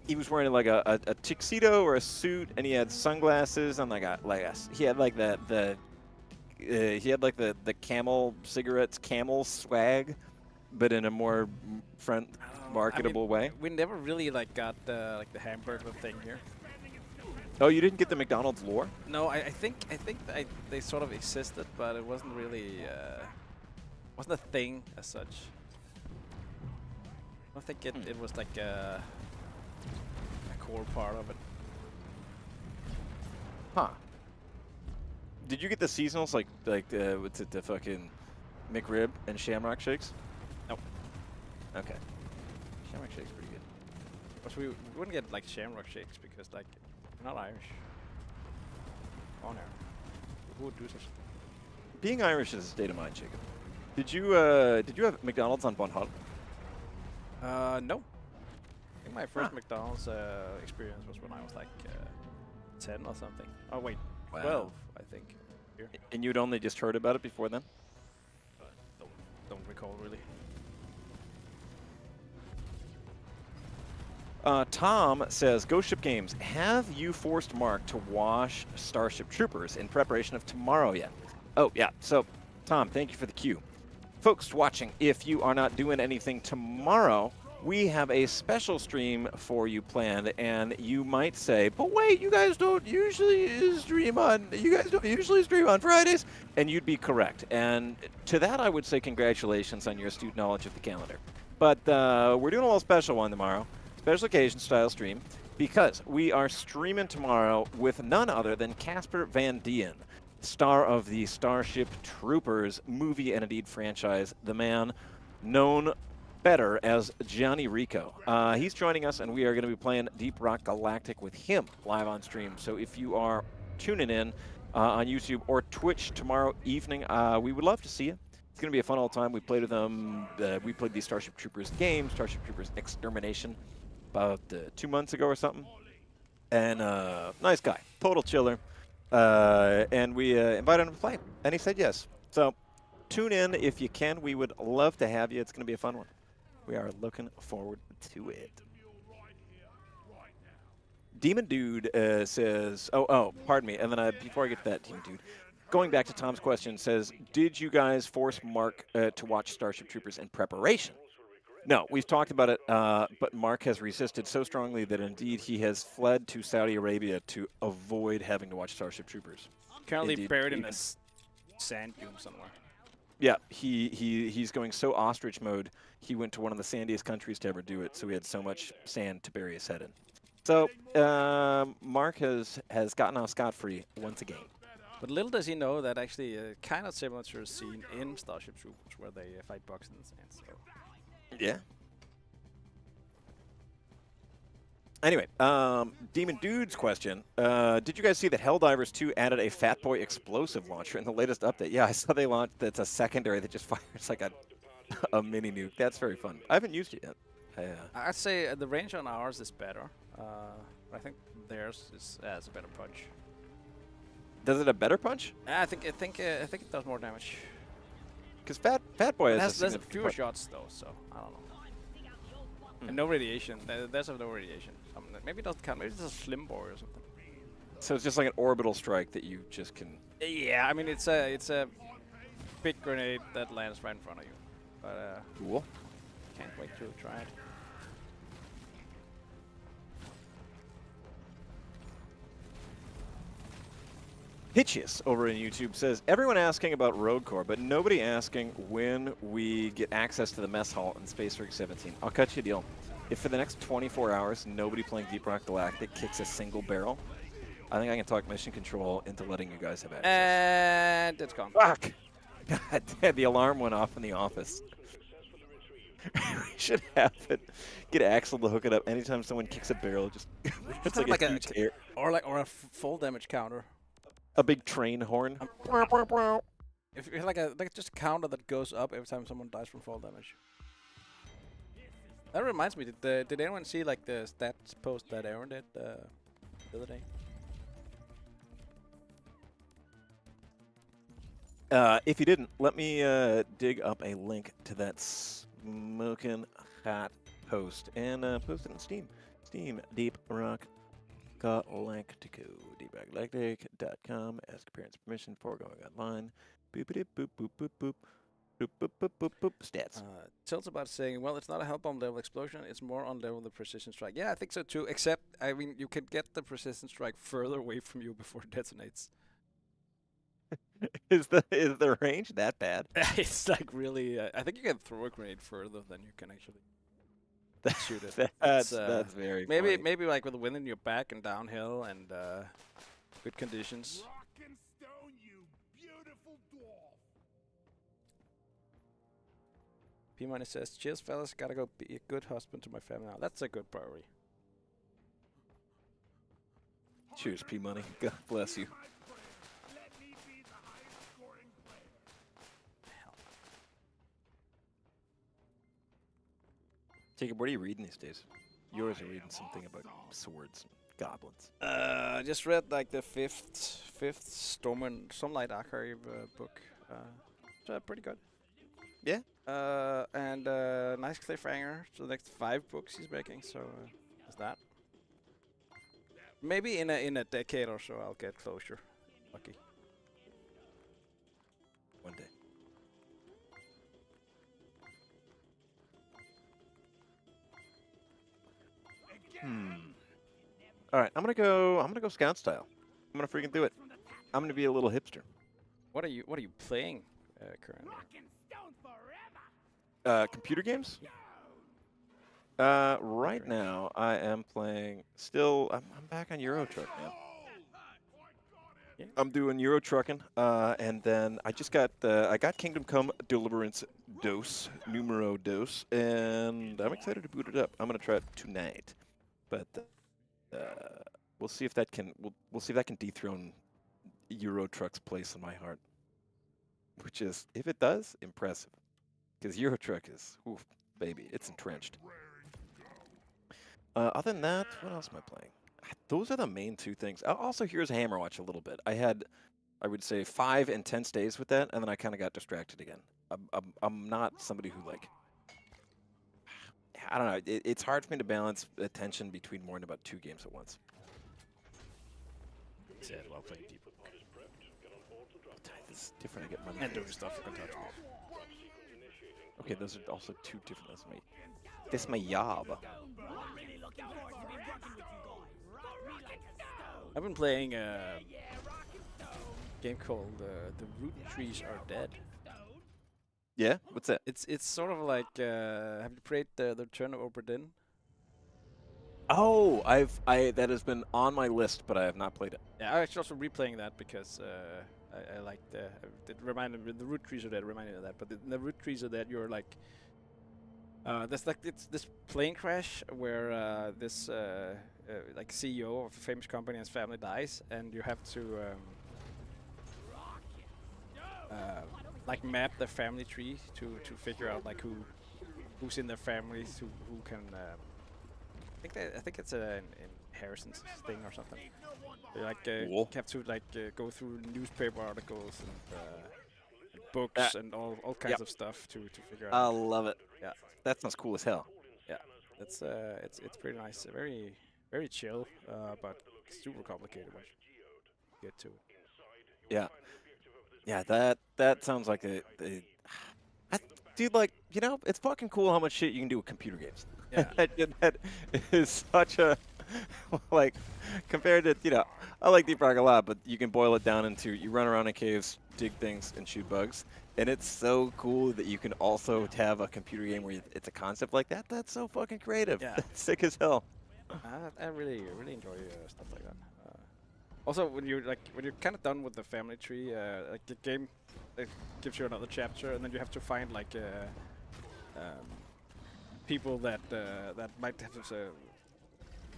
He was wearing like a tuxedo or a suit, and he had sunglasses and he had like the Camel cigarettes, Camel swag, but in a more marketable way. We never really like got like the hamburger thing here. Oh, you didn't get the McDonald's lore? No, I think they sort of existed, but it wasn't really wasn't a thing as such. I don't think it was like a core part of it. Huh. Did you get the seasonals like what's it, the fucking McRib and Shamrock Shakes? Nope. Okay. Shamrock Shakes pretty good. But we wouldn't get like Shamrock Shakes because like we're not Irish. Oh no. Who would do such? Being Irish is a state of mind, Jacob. Did you have McDonald's on Bon Hut? No. I think my first McDonald's experience was when I was like 10 or something. Oh wait, Wow. 12 I think. Here. And you'd only just heard about it before then? Don't recall really. Tom says, Ghost Ship Games, have you forced Mark to wash Starship Troopers in preparation of tomorrow yet? Oh, yeah. So, Tom, thank you for the cue. Folks watching, if you are not doing anything tomorrow, we have a special stream for you planned, and you might say, but wait, you guys don't usually stream on Fridays? And you'd be correct. And to that, I would say congratulations on your astute knowledge of the calendar. But we're doing a little special one tomorrow. Special occasion style stream, because we are streaming tomorrow with none other than Casper Van Dien, star of the Starship Troopers movie and indeed franchise, the man known better as Johnny Rico. He's joining us, and we are going to be playing Deep Rock Galactic with him live on stream. So if you are tuning in on YouTube or Twitch tomorrow evening, we would love to see you. It's going to be a fun old time. We played with them. We played the Starship Troopers game, Starship Troopers Extermination, about 2 months ago or something. And nice guy, total chiller. And we invited him to play, and he said yes. So tune in if you can. We would love to have you. It's going to be a fun one. We are looking forward to it. Demon Dude says, oh, pardon me. And then before I get to that, Demon Dude, going back to Tom's question, says, did you guys force Mark to watch Starship Troopers in preparation? No, we've talked about it, but Mark has resisted so strongly that indeed he has fled to Saudi Arabia to avoid having to watch Starship Troopers. Currently Indeed. buried in a sand dune somewhere. Yeah, he's going so ostrich mode, he went to one of the sandiest countries to ever do it, so he had so much sand to bury his head in. So, Mark has gotten off scot-free once again. But little does he know that actually kind of similar to a scene in Starship Troopers where they fight bugs in the sand. So. Yeah. Anyway, Demon Dude's question. Did you guys see that Helldivers 2 added a Fat Boy explosive launcher in the latest update? Yeah, I saw they launched. That's a secondary that just fires like a mini nuke. That's very fun. I haven't used it yet. I'd say the range on ours is better. I think theirs has a better punch. Does it a better punch? I think it does more damage. Because Fat Boy It has has a fewer punch. shots though, so I don't know. And no radiation. There's no radiation. Maybe it doesn't count. Maybe it's a slim boy or something. So it's just like an orbital strike that you just can. Yeah, I mean it's a big grenade that lands right in front of you. But Cool. can't wait to try it. Hitchius over in YouTube says, everyone asking about Rogue Corps, but nobody asking when we get access to the mess hall in Space Rig 17. I'll cut you a deal. If for the next 24 hours, nobody playing Deep Rock Galactic kicks a single barrel, I think I can talk Mission Control into letting you guys have access. And it's gone. Fuck! God damn, the alarm went off in the office. We should have it. Get Axel to hook it up anytime someone kicks a barrel. Just it's have like a like huge air. or a full damage counter. A big train horn. If you like just a counter that goes up every time someone dies from fall damage. That reminds me, did anyone see like the stats post that Aaron did the other day? If you didn't, let me dig up a link to that smoking hot post and post it on Steam. Steam Deep Rock Galactico. DeepRockGalactic.com. Ask appearance permission before going online. Boop boop boop boop boop. Boop boop boop boop boop. Stats. Tilt's about saying, well, it's not a hell bomb level explosion, it's more on level the precision strike. Yeah, I think so too, except, I mean, you can get the precision strike further away from you before it detonates. Is the range that bad? It's like really, I think you can throw a grenade further than you can actually shoot it. That's very funny. Maybe like with the wind in your back and downhill and good conditions. Rock and stone, you beautiful dwarf. P-Money says, cheers fellas, gotta go be a good husband to my family now. That's a good priority. Cheers, P Money. God bless you. Let me be the highest scoring player. Jacob, what are you reading these days? Yours are reading something about swords and goblins. Just read like the fifth Stormlight Archive book. So pretty good. Yeah. And nice cliffhanger to the next 5 books he's making. So there's that. Maybe in a decade or so I'll get closure. Lucky. One day. All right, I'm gonna go scout style. I'm gonna freaking do it. I'm gonna be a little hipster. What are you playing currently? Computer games? Right now I am playing. Still, I'm back on Euro Truck, man. Yeah. I'm doing Euro Trucking, and then I just got Kingdom Come Deliverance Numero Dos, and I'm excited to boot it up. I'm gonna try it tonight, but we'll see if that can we'll see if that can dethrone Euro Truck's place in my heart. Which is, if it does, impressive, because Euro Truck is, oof, baby, it's entrenched. Other than that, what else am I playing? Those are the main 2 things. Also, here's Hammerwatch a little bit. I had, I would say, 5 intense days with that, and then I kind of got distracted again. I'm not somebody who, like, I don't know. It's hard for me to balance attention between more than about 2 games at once. Sad while playing people. This is different. I get money. And doing stuff you can touch. Okay, those are also 2 different. That's my job. I've been playing a game called The Root Trees Are Dead. Yeah? What's that? It's sort of like have you played the Return of Obra Dinn? Oh, that has been on my list, but I have not played it. Yeah, I actually also replaying that because I liked it reminded me the root trees of that reminded me of that. But the root trees of that you're like there's like it's this plane crash where this like CEO of a famous company and his family dies, and you have to like map the family tree to figure out like who's in their families who can. I think it's an inheritance thing or something. You like Cool. have to like go through newspaper articles and books That- and all kinds yep. of stuff to figure I out. love it. Yeah, That sounds cool as hell. yeah. It's pretty nice. Very chill, but super complicated once you get to it. Yeah. Yeah, that sounds like dude, like, it's fucking cool how much shit you can do with computer games. Yeah. that is such a, like, compared to, I like Deep Rock a lot, but you can boil it down into you run around in caves, dig things, and shoot bugs. And it's so cool that you can also have a computer game where it's a concept like that. That's so fucking creative. Yeah. That's sick as hell. I really enjoy stuff like that. Also, when you're kind of done with the family tree, like the game gives you another chapter, and then you have to find like people that might have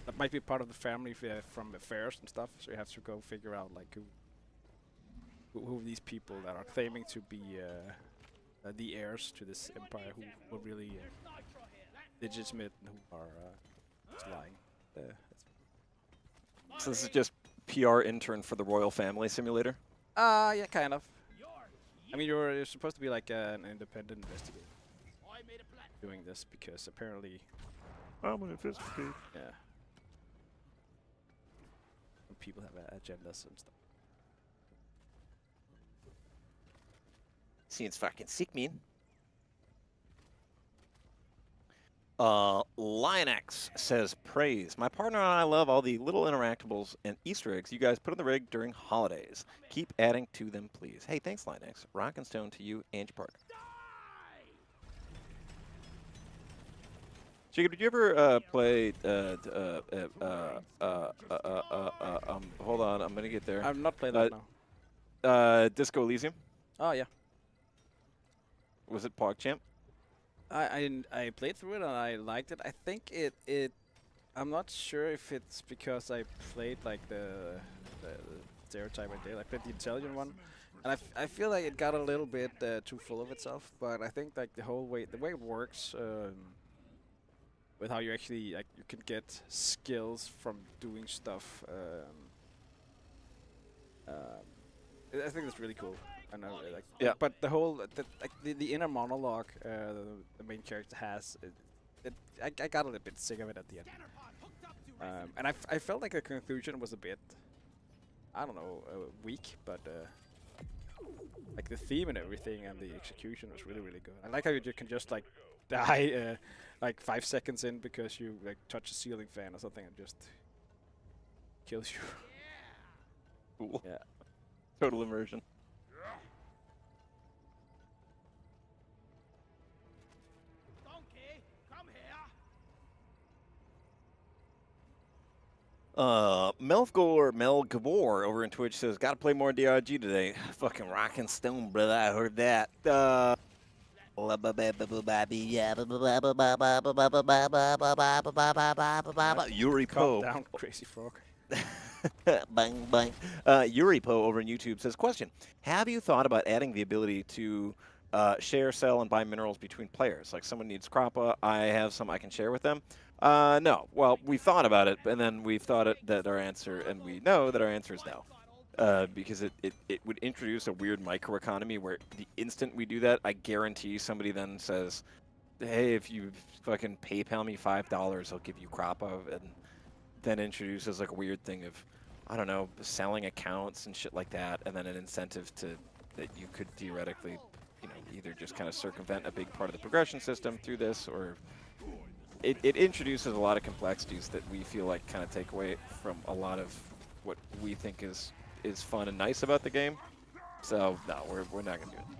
that might be part of the family from affairs and stuff. So you have to go figure out like who these people that are claiming to be the heirs to this empire, who were really legitimate and who are just lying. So this is just PR intern for the Royal Family Simulator. Yeah, kind of. I mean, you're supposed to be like an independent investigator doing this because apparently, I'm an investigator. yeah, some people have agendas and stuff. Seems fucking sick, man. Lionx says, praise. My partner and I love all the little interactables and Easter eggs you guys put on the rig during holidays. Keep adding to them, please. Hey, thanks, Lionx. Rock and stone to you and your partner. Jacob, did you ever play, hold on, I'm gonna get there. I'm not playing that now. Disco Elysium? Oh yeah, Was it PogChamp? I played through it and I liked it. I think it I'm not sure if it's because I played like the stereotype I did. I played the intelligent one, and I feel like it got a little bit too full of itself. But I think like the way it works with how you actually like you can get skills from doing stuff. I think it's really cool. I know, like, Yeah. But the whole the inner monologue the main character has, I got a little bit sick of it at the end. And I felt like the conclusion was a bit, I don't know, weak, but like the theme and everything and the execution was really good. I like how you can just like die like 5 seconds in because you like touch a ceiling fan or something and just kills you. Cool. Yeah. Total immersion. Mel Gavor over in Twitch says, "Gotta play more DRG today." Fucking rock and stone, brother. I heard that. Yuri Calm Poe. down, crazy frog. Bang, bang. Yuri Poe over on YouTube says, question, have you thought about adding the ability to share, sell, and buy minerals between players? Like someone needs Crappa, I have some I can share with them? No. Well, we've thought about it, and then we've thought that our answer, and we know that our answer is no. Because it would introduce a weird microeconomy where the instant we do that, I guarantee somebody then says, hey, if you fucking PayPal me $5, I'll give you Crappa, and then introduces like a weird thing of, I don't know, selling accounts and shit like that, and then an incentive to that you could theoretically, either just kind of circumvent a big part of the progression system through this, or it introduces a lot of complexities that we feel like kind of take away from a lot of what we think is fun and nice about the game. So no, we're not gonna do it.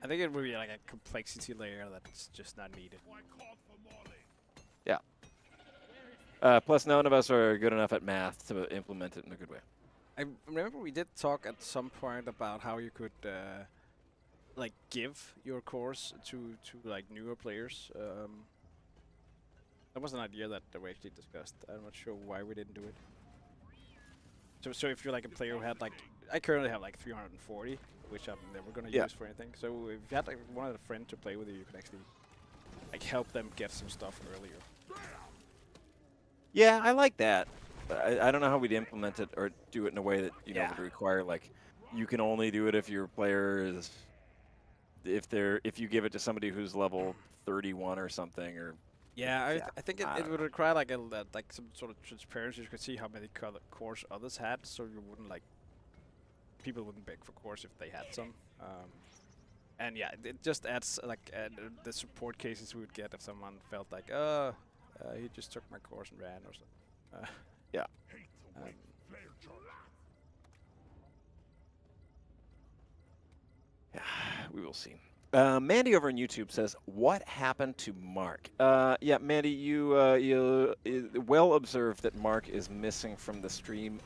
I think it would be like a complexity layer that's just not needed. Yeah. Plus, none of us are good enough at math to implement it in a good way. I remember we did talk at some point about how you could like give your course to like newer players. That was an idea that we actually discussed. I'm not sure why we didn't do it. So if you're like a player who had like, I currently have like 340, which I'm never gonna use for anything. So if you had like wanted a friend to play with you, you could actually like help them get some stuff earlier. Yeah, I like that. I don't know how we'd implement it or do it in a way that know would require like you can only do it if your player is if you give it to somebody who's level 31 or something or. Yeah, I think it would require like like some sort of transparency. You could see how many cores others had, so you wouldn't like people wouldn't beg for cores if they had some. And yeah, it just adds like the support cases we would get if someone felt like, he just took my course and ran or something. Yeah. We will see. Mandy over on YouTube says, "What happened to Mark?" Yeah, Mandy, you well observed that Mark is missing from the stream.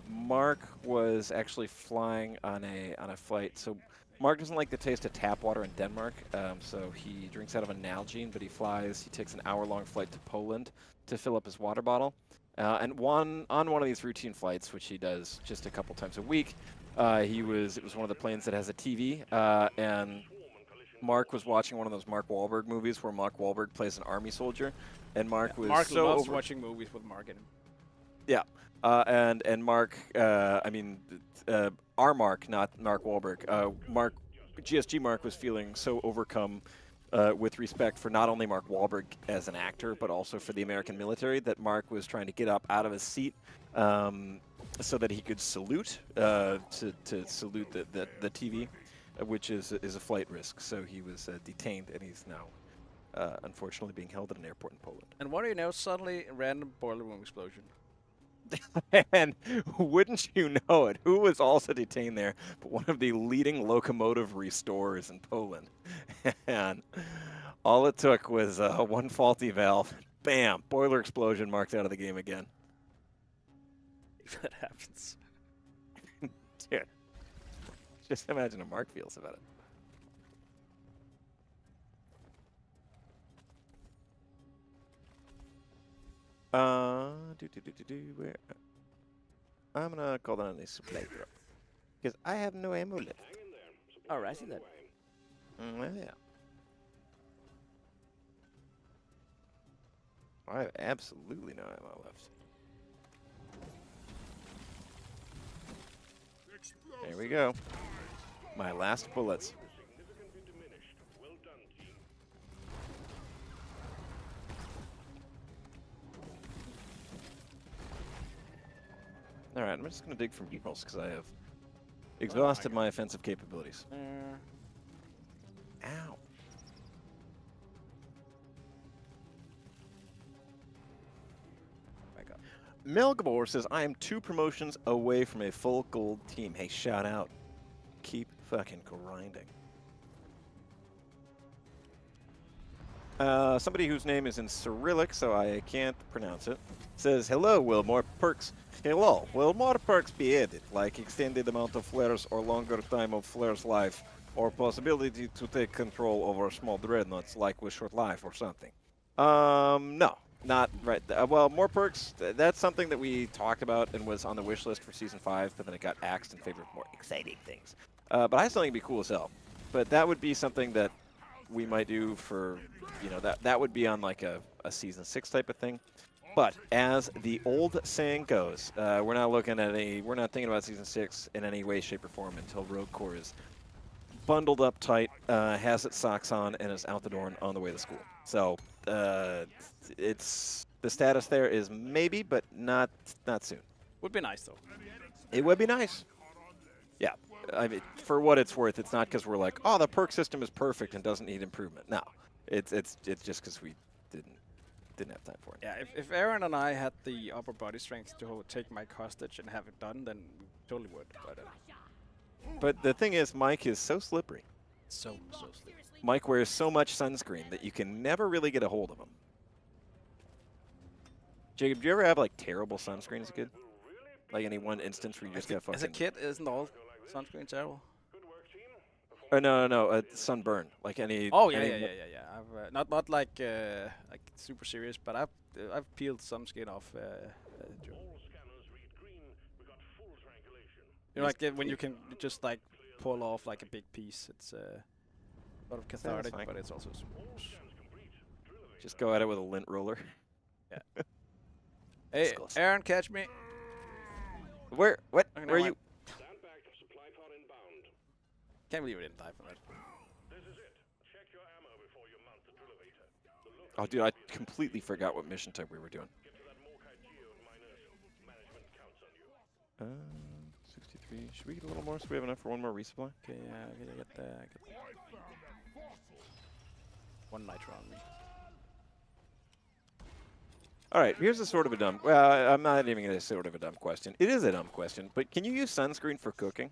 Mark was actually flying on a flight. So Mark doesn't like the taste of tap water in Denmark. So he drinks out of a Nalgene, but he takes an hour-long flight to Poland to fill up his water bottle. And on one of these routine flights, which he does just a couple times a week, it was one of the planes that has a TV, and Mark was watching one of those Mark Wahlberg movies where Mark Wahlberg plays an army soldier, and Mark was Mark so loves watching movies with Mark in him. Yeah, and Mark, our Mark, not Mark Wahlberg. GSG Mark was feeling so overcome with respect for not only Mark Wahlberg as an actor, but also for the American military, that Mark was trying to get up out of his seat so that he could salute to salute the TV. Which is a flight risk, so he was detained, and he's now, unfortunately, being held at an airport in Poland. And what do you know? Suddenly, a random boiler room explosion. And wouldn't you know it, who was also detained there? But one of the leading locomotive restorers in Poland. And all it took was one faulty valve. Bam! Boiler explosion, marked out of the game again. If that happens. Dude. Just imagine how Mark feels about it. Where? I'm gonna call that a supply drop because I have no ammo left. All right, I see that. Yeah. I have absolutely no ammo left. There we go. My last bullets. All right, I'm just going to dig from murals because I have exhausted my offensive capabilities. Ow. Melgabor says, I am 2 promotions away from a full gold team. Hey, shout out. Keep fucking grinding. Somebody whose name is in Cyrillic, so I can't pronounce it, says, hello, will more perks... Hello, will more perks be added, like extended amount of flares or longer time of flares life, or possibility to take control over small dreadnoughts like with short life or something? No. Not right. Well, more perks, that's something that we talked about and was on the wish list for Season 5, but then it got axed in favor of more exciting things. But I still think it'd be cool as hell. But that would be something that we might do for, that would be on like a Season 6 type of thing. But as the old saying goes, we're not thinking about Season 6 in any way, shape, or form until Rogue Core is bundled up tight, has its socks on, and is out the door and on the way to school. So, it's the status there is maybe, but not soon. Would be nice though. It would be nice. Yeah, I mean, for what it's worth, it's not because we're like, oh, the perk system is perfect and doesn't need improvement. No, it's just because we didn't have time for it. Yeah, if Aaron and I had the upper body strength to take Mike hostage and have it done, then we totally would. But the thing is, Mike is so slippery. So slippery. Mike wears so much sunscreen that you can never really get a hold of him. Jacob, do you ever have like terrible sunscreen as a kid? Like any one instance where you just got fucking. As a kid, isn't all sunscreen terrible? Oh no, sunburn. Like any. Oh yeah, any yeah, yeah, yeah, yeah. I've not like super serious, but I've peeled some skin off. You know, like when you can just like pull off like a big piece. It's sort of cathartic, Satisfying. but it's also. Just go at it with a lint roller. Yeah. Hey, Disgusting. Aaron, catch me. Where? What? Okay, Where are never you? Can't believe we didn't die from that. Oh, dude, I completely forgot what mission type we were doing. 63. Should we get a little more so we have enough for one more resupply? Okay, yeah, okay, get one nitro on me. All right, here's a sort of a dumb. Well, I'm not even going to sort of a dumb question. It is a dumb question, but can you use sunscreen for cooking?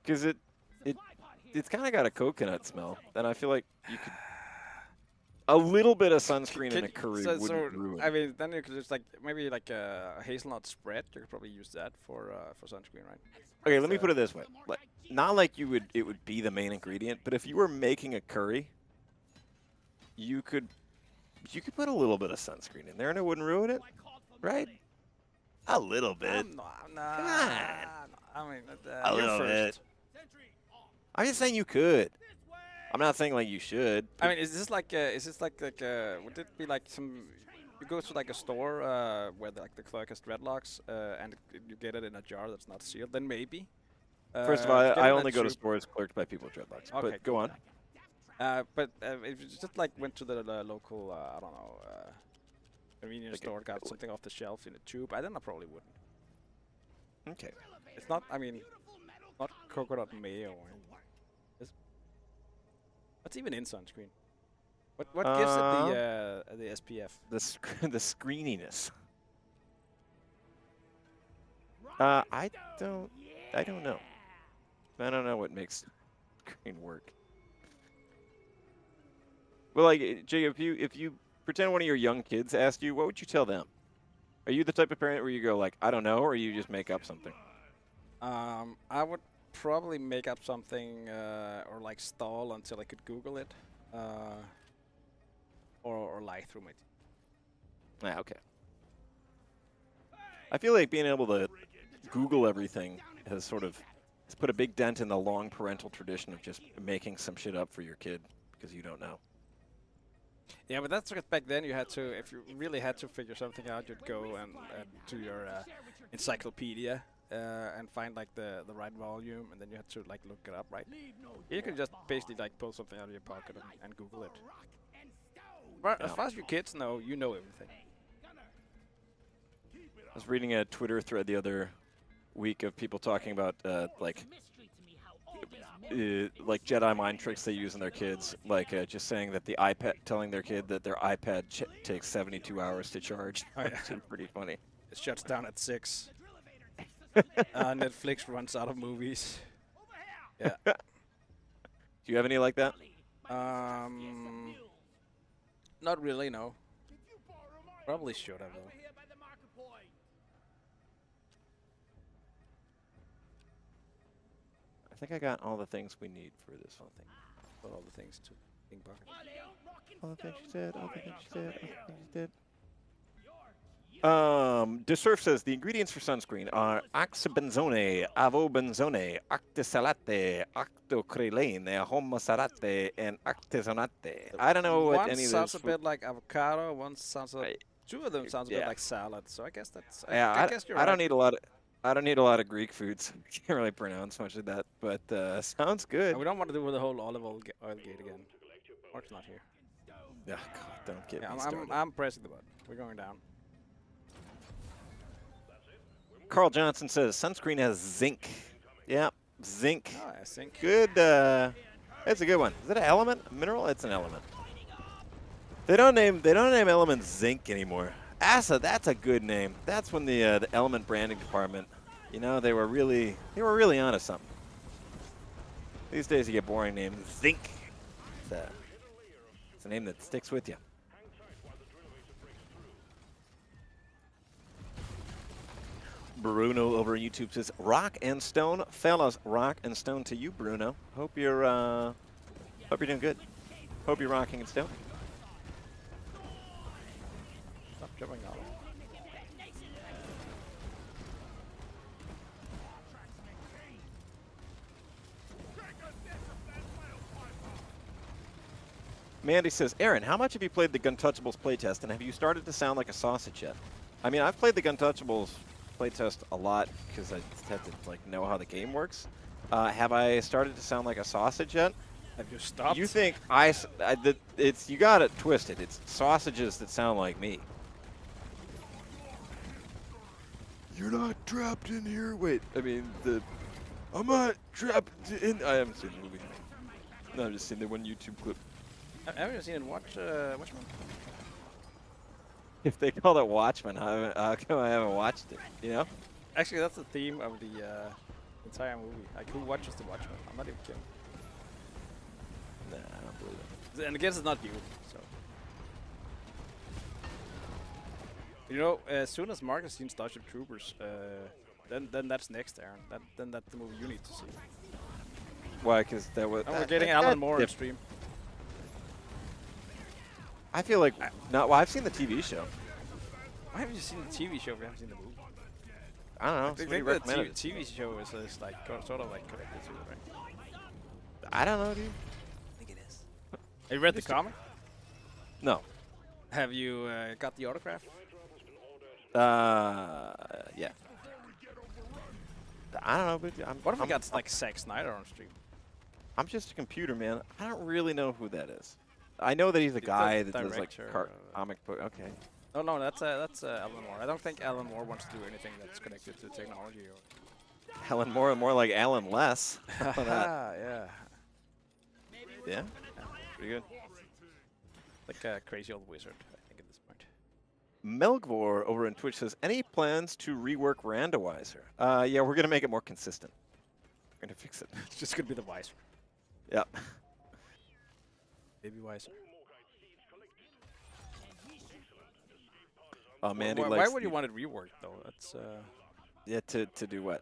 Because it's kind of got a coconut smell, and I feel like you could. A little bit of sunscreen in a curry wouldn't ruin. I mean, then you could just like maybe like a hazelnut spread. You could probably use that for sunscreen, right? Okay, let me put it this way: like, not like it would be the main ingredient, but if you were making a curry, you could put a little bit of sunscreen in there, and it wouldn't ruin it, right? A little bit. No, Come on. I mean, A you're little first. bit. I'm just saying you could. I'm not saying like you should. I mean, is this like would it be like some? You go to like a store where the clerk has dreadlocks, and you get it in a jar that's not sealed. Then maybe. First of all, get it I in a only go to tube. stores clerked by people with dreadlocks. Okay, But go cool. on. But if you just like went to the local, I don't know, convenience Like a- store, got something off the shelf in a tube, then I probably wouldn't. Okay. It's not. I mean, not coconut mayo. Or anything. What's even in sunscreen? What gives it the SPF? The screeniness. I don't know. I don't know what makes screen work. Well, like, Jacob, if you pretend one of your young kids asked you, what would you tell them? Are you the type of parent where you go like, I don't know, or you just make up something? I would probably make up something or like stall until I could Google it, or lie through my. Ah, okay. I feel like being able to Google everything has put a big dent in the long parental tradition of just making some shit up for your kid because you don't know. Yeah, but that's because back then you had to, if you really had to figure something out, you'd go and to your encyclopedia and find like the right volume, and then you had to like look it up, right? You can just basically like pull something out of your pocket and Google it. But as far as your kids know, you know everything. I was reading a Twitter thread the other week of people talking about like Jedi mind tricks they use on their kids, like just saying that the iPad, telling their kid that their iPad takes 72 hours to charge. Oh, yeah. It's pretty funny. It shuts down at 6. Netflix runs out of movies. Yeah. Do you have any like that? Not really, no. Probably should have though. I think I got all the things we need for this whole thing. Put all the things to Pink Bucket. All the things she said, all the things she said, all the things she did. Desurf says the ingredients for sunscreen are oxybenzone, avobenzone, octisalate, octocrylene, homosalate, and octizonate. I don't know what One any of sounds those. a bit like avocado. One sounds like two of them sounds a bit yeah. like salad. So I guess that's. Yeah, I guess you're I right. don't need a lot of. I don't need a lot of Greek foods. Can't really pronounce much of that, but sounds good. And we don't want to do with the whole olive oil gate again. Mark's not here. Yeah, God, don't get Yeah, me started. I'm pressing the button. We're going down. Carl Johnson says sunscreen has zinc. Yeah, zinc. Oh, I think. Good. That's a good one. Is it an element? A mineral? It's an element. They don't name elements zinc anymore. ASA, that's a good name. That's when the element branding department, you know, they were really onto something. These days you get boring names. Zinc. It's a name that sticks with you. Bruno over on YouTube says, rock and stone. Fellas, rock and stone to you, Bruno. Hope you're doing good. Hope you're rocking and stone. Stop jumping out. Mandy says, Aaron, how much have you played the Guntouchables playtest, and have you started to sound like a sausage yet? I mean, I've played the Guntouchables playtest a lot because I just have to like know how the game works. Have I started to sound like a sausage yet? Have you stopped? You think it's you got it twisted. It's sausages that sound like me. You're not trapped in here. Wait, I mean I'm not trapped in. I haven't seen the movie. No, I've just seen the one YouTube clip. I haven't seen it. Watchmen. If they call it Watchmen, how come I haven't watched it? You know? Actually, that's the theme of the entire movie. Like, who watches the Watchmen? I'm not even kidding. Nah, I don't believe it. And I guess it's not you, so. You know, as soon as Mark has seen Starship Troopers, then that's next, Aaron. Then that's the movie you need to see. Why? Because that was. And we're getting Alan Moore on stream. I feel like well, I've seen the TV show. Why haven't you seen the TV show if you haven't seen the movie? I don't know. I think the TV show is like sort of like connected to it, right? I don't know, dude. I think it is. Have you read the comic? No. Have you got the autograph? Yeah. I don't know, but What if we got like Zack Snyder on stream? I'm just a computer, man. I don't really know who that is. I know that he's a guy that does like comic book. Okay. Oh no, that's Alan Moore. I don't think Alan Moore wants to do anything that's connected to technology. Or Alan Moore, more like Alan Less. How about that? Yeah. Yeah. Pretty good. Like a crazy old wizard, I think, at this point. Melgvor over on Twitch says, any plans to rework Randomizer? Yeah, we're gonna make it more consistent. We're gonna fix it. It's just gonna be the wiser. Yep. Maybe wiser. Oh man, why would you want it reworked though? That's yeah, to do what?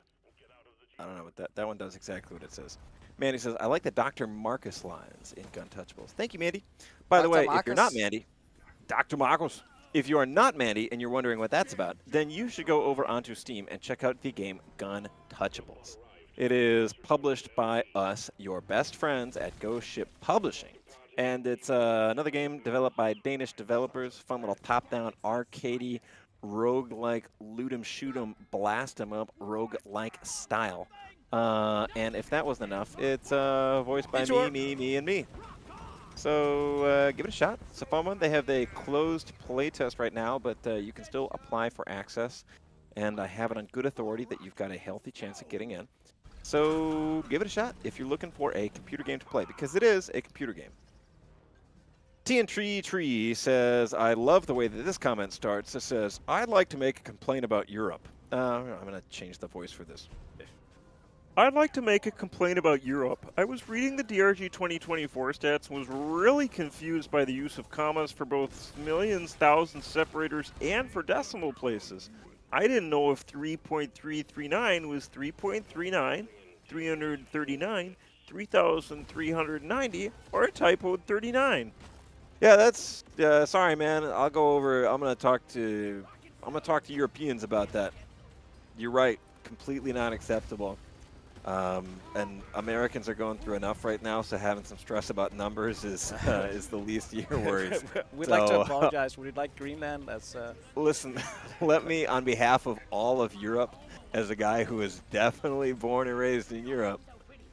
I don't know what that one does exactly what it says. Mandy says, I like the Dr. Marcus lines in Guntouchables. Thank you, Mandy. By the way, if you're not Mandy, Dr. Marcus, if you are not Mandy and you're wondering what that's about, then you should go over onto Steam and check out the game Guntouchables. It is published by us, your best friends at Ghost Ship Publishing. And it's another game developed by Danish developers, fun little top-down, arcadey, rogue-like, loot-em, shoot-em, blast-em-up, rogue-like style. And if that wasn't enough, it's voiced by me, and me. So give it a shot. It's a fun one. They have a closed playtest right now, but you can still apply for access. And I have it on good authority that you've got a healthy chance of getting in. So give it a shot if you're looking for a computer game to play, because it is a computer game. Tree says, I love the way that this comment starts. It says, I'd like to make a complaint about Europe. I'm going to change the voice for this. I'd like to make a complaint about Europe. I was reading the DRG 2024 stats and was really confused by the use of commas for both millions, thousands, separators, and for decimal places. I didn't know if 3.339 was 3.39, 339, 3,390, or a typoed 39. Yeah, that's sorry, man. I'll go over. I'm gonna talk to Europeans about that. You're right. Completely not acceptable. And Americans are going through enough right now, so having some stress about numbers is the least of your worries. We'd like to apologize. We'd like Greenland as. Listen, let me, on behalf of all of Europe, as a guy who is definitely born and raised in Europe,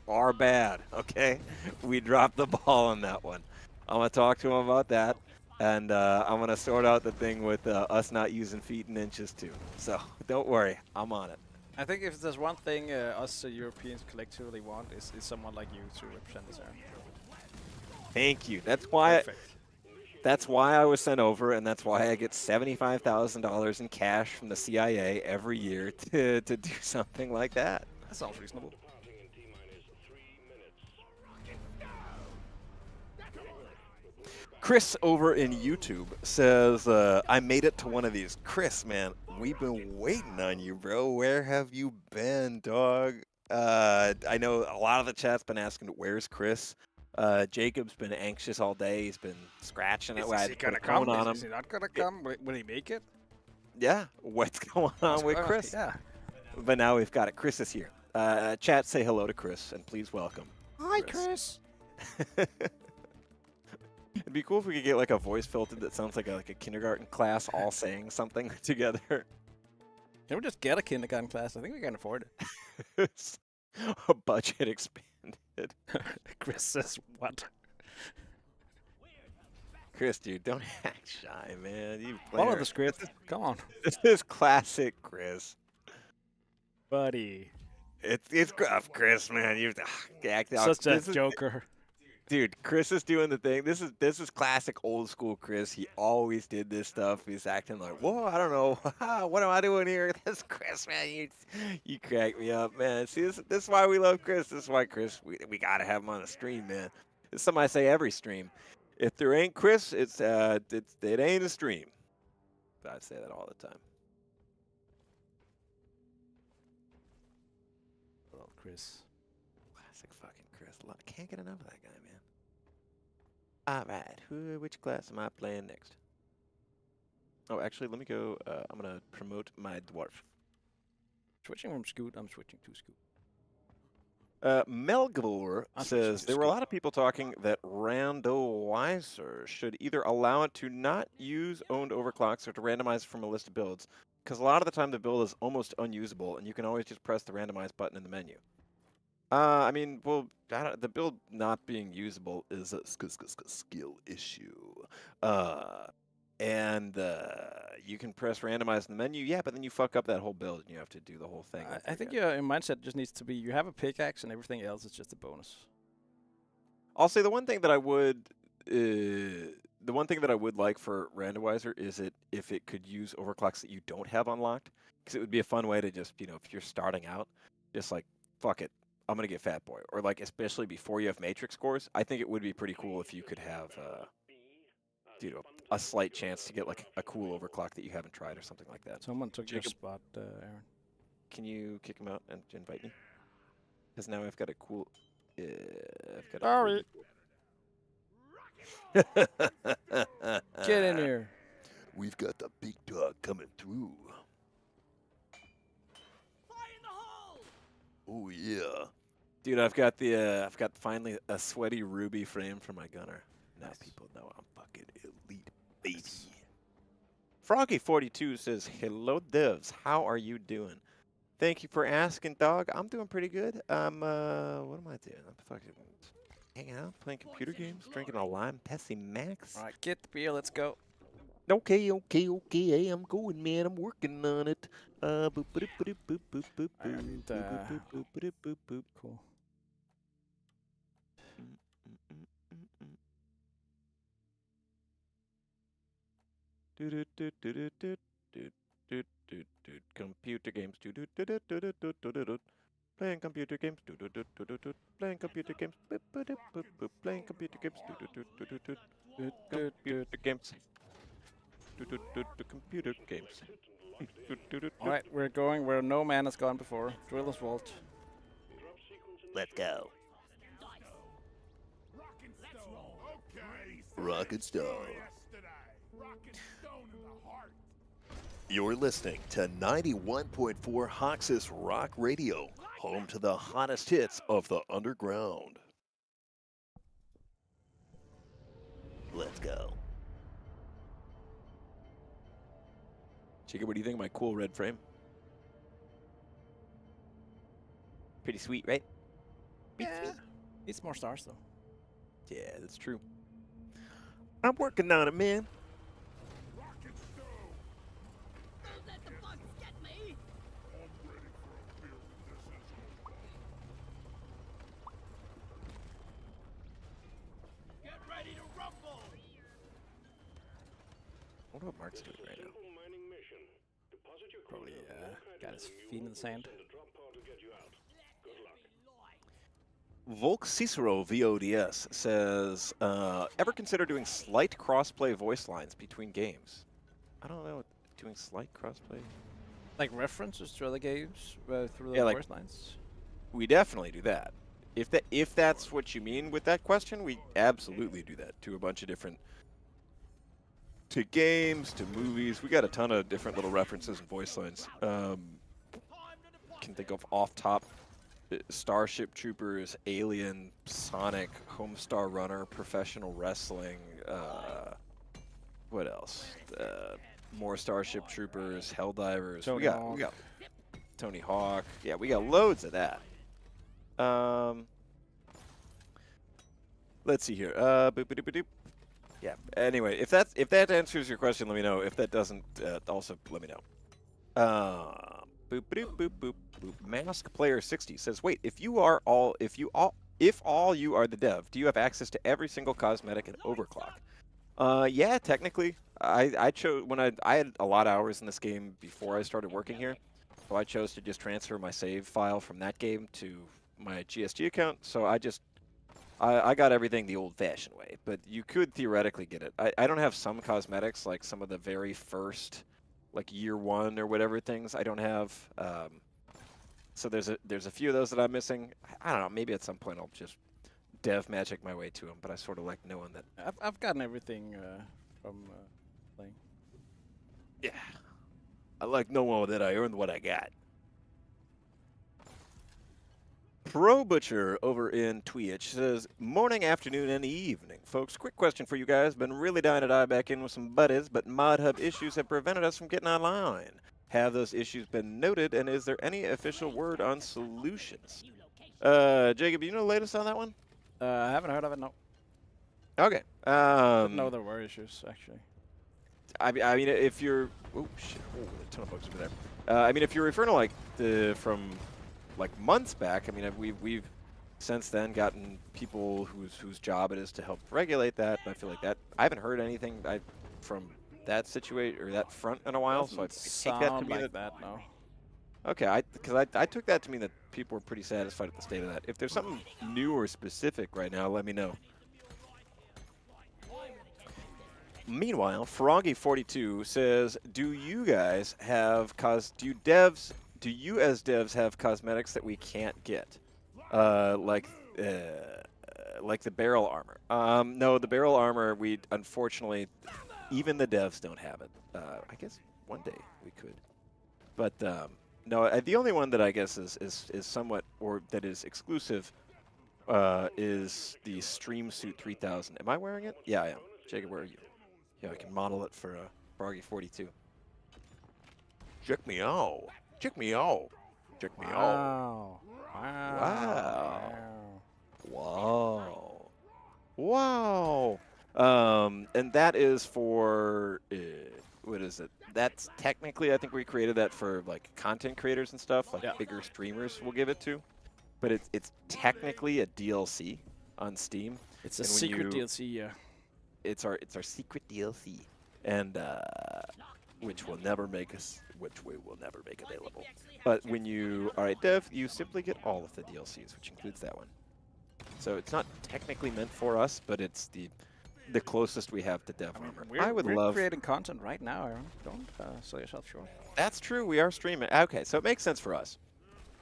our bad. Okay, we dropped the ball on that one. I'm gonna talk to him about that, and I'm gonna sort out the thing with us not using feet and inches too. So don't worry, I'm on it. I think if there's one thing us Europeans collectively want is someone like you to represent us. Thank you. That's why. That's why I was sent over, and that's why I get $75,000 in cash from the CIA every year to do something like that. That sounds reasonable. Chris over in YouTube says, I made it to one of these. Chris, man, we've been waiting on you, bro. Where have you been, dog? I know a lot of the chat's been asking, where's Chris? Jacob's been anxious all day. He's been scratching it. Is he gonna come? Is he not gonna come? Will he make it? Yeah, what's going on with Chris? Yeah. But now we've got it. Chris is here. Chat, say hello to Chris, and please welcome. Hi, Chris. It'd be cool if we could get like a voice filter that sounds like a kindergarten class all saying something together. Can we just get a kindergarten class? I think we can afford it. A budget expanded. Chris says what? Chris, dude, don't act shy, man. You Follow the script. Come on. This is classic Chris. Buddy. It's gruff, Chris, man. You act Such a joker. Dude, Chris is doing the thing. This is classic old school Chris. He always did this stuff. He's acting like, whoa, I don't know. What am I doing here? This is Chris, man. You crack me up, man. See, this is why we love Chris. This is why Chris, we got to have him on the stream, man. It's something I say every stream. If there ain't Chris, it ain't a stream. I say that all the time. Well, Chris. Classic fucking Chris. Can't get enough of that guy, man. All right, which class am I playing next? Oh, actually, let me go. I'm gonna promote my dwarf. Switching from Scoot, I'm switching to Scoot. Melgavor says there were a lot of people talking that randomizer should either allow it to not use owned overclocks or to randomize from a list of builds, because a lot of the time the build is almost unusable, and you can always just press the randomize button in the menu. I mean, well, the build not being usable is a skill issue. And you can press randomize in the menu, yeah, but then you fuck up that whole build and you have to do the whole thing. I think your mindset just needs to be you have a pickaxe and everything else is just a bonus. I'll say the one thing that I would like for randomizer is if it could use overclocks that you don't have unlocked, because it would be a fun way to just, if you're starting out, just like, fuck it, I'm going to get Fat Boy. Or like, especially before you have Matrix scores, I think it would be pretty cool if you could have, a slight chance to get like a cool overclock that you haven't tried or something like that. Someone took your spot, Aaron. Can you kick him out and invite me? Because now I've got a cool... Sorry. Get in here. We've got the big dog coming through. Oh yeah, dude! I've got finally a sweaty ruby frame for my gunner. Now people know I'm fucking elite, baby. Froggy42 says, "Hello, devs. How are you doing? Thank you for asking, dog. I'm doing pretty good. What am I doing? I'm fucking hanging out, playing computer games, drinking a lime Pepsi Max. All right, get the beer. Let's go. Okay. Hey, I'm going, man. I'm working on it. Cool. Computer games. Playing computer games. Playing computer games. Playing computer games. Computer games. Computer games. Alright, we're going where no man has gone before. Driller's Vault. Let's go. Rock and Stone. You're listening to 91.4 Hox's Rock Radio, home to the hottest hits of the underground. Let's go. Jacob, what do you think of my cool red frame? Pretty sweet, right? Yeah. It's more stars, though. Yeah, that's true. I'm working on it, man. I wonder what Mark's doing right now. Probably got his feet in the sand. Volk Cicero VODS says, ever consider doing slight crossplay voice lines between games? I don't know. Doing slight crossplay? Like references to other games through the Yeah, like- voice lines? We definitely do that. If that's what you mean with that question, we absolutely do that to a bunch of different to games, to movies. We got a ton of different little references and voice lines. Can think of off top Starship Troopers, Alien, Sonic, Homestar Runner, Professional Wrestling, what else? More Starship Troopers, Helldivers. Tony we got Tony Hawk. Yeah, we got loads of that. Let's see here. Boop-a-doop-a-doop. Yeah. Anyway, if that answers your question, let me know. If that doesn't, also let me know. Boop boop boop boop boop. Mask Player 60 says, "Wait, if all you are the dev, do you have access to every single cosmetic and overclock?" Yeah, technically. I chose when I had a lot of hours in this game before I started working here, so I chose to just transfer my save file from that game to my GSG account. So I got everything the old-fashioned way, but you could theoretically get it. I don't have some cosmetics, like some of the very first, like year 1 or whatever things I don't have. So there's a few of those that I'm missing. I don't know, maybe at some point I'll just dev magic my way to them, but I sort of like knowing that. I've gotten everything from playing. Yeah. I like knowing that I earned what I got. Pro Butcher over in Twitch says, morning, afternoon, and evening. Folks, quick question for you guys. Been really dying to dive back in with some buddies, but mod hub issues have prevented us from getting online. Have those issues been noted, and is there any official word on solutions? Jacob, you know the latest on that one? I haven't heard of it, no. Okay. Didn't know there were issues, actually. I mean, if you're... Oh, shit. Oh, a ton of bugs over there. I mean, if you're referring to, like, from... like months back, I mean, we've since then gotten people whose job it is to help regulate that. And I feel like that I haven't heard anything from that situation or that front in a while. So I take that to mean that no. Okay, because I took that to mean that people were pretty satisfied with the state of that. If there's something new or specific right now, let me know. Meanwhile, Froggy42 says, "Do you guys have do you as devs have cosmetics that we can't get, like the barrel armor?" No, the barrel armor, we unfortunately, even the devs don't have it. I guess one day we could, but no. The only one that I guess is somewhat, or that is exclusive, is the Stream Suit 3000. Am I wearing it? Yeah, I am. Jacob, where are you? Yeah, I can model it for Froggy42. Check me out. Check me out. Check me out. Wow. Wow. Wow. And that is for what is it? That's technically, I think we created that for like content creators and stuff, like bigger streamers will give it to. But it's technically a DLC on Steam. It's a secret DLC, yeah. It's our secret DLC, and which we will never make available. But when you are a dev, you simply get all of the DLCs, which includes that one. So it's not technically meant for us, but it's the closest we have to dev armor. We're creating content right now, Aaron. Don't sell yourself short. That's true. We are streaming. Okay, so it makes sense for us.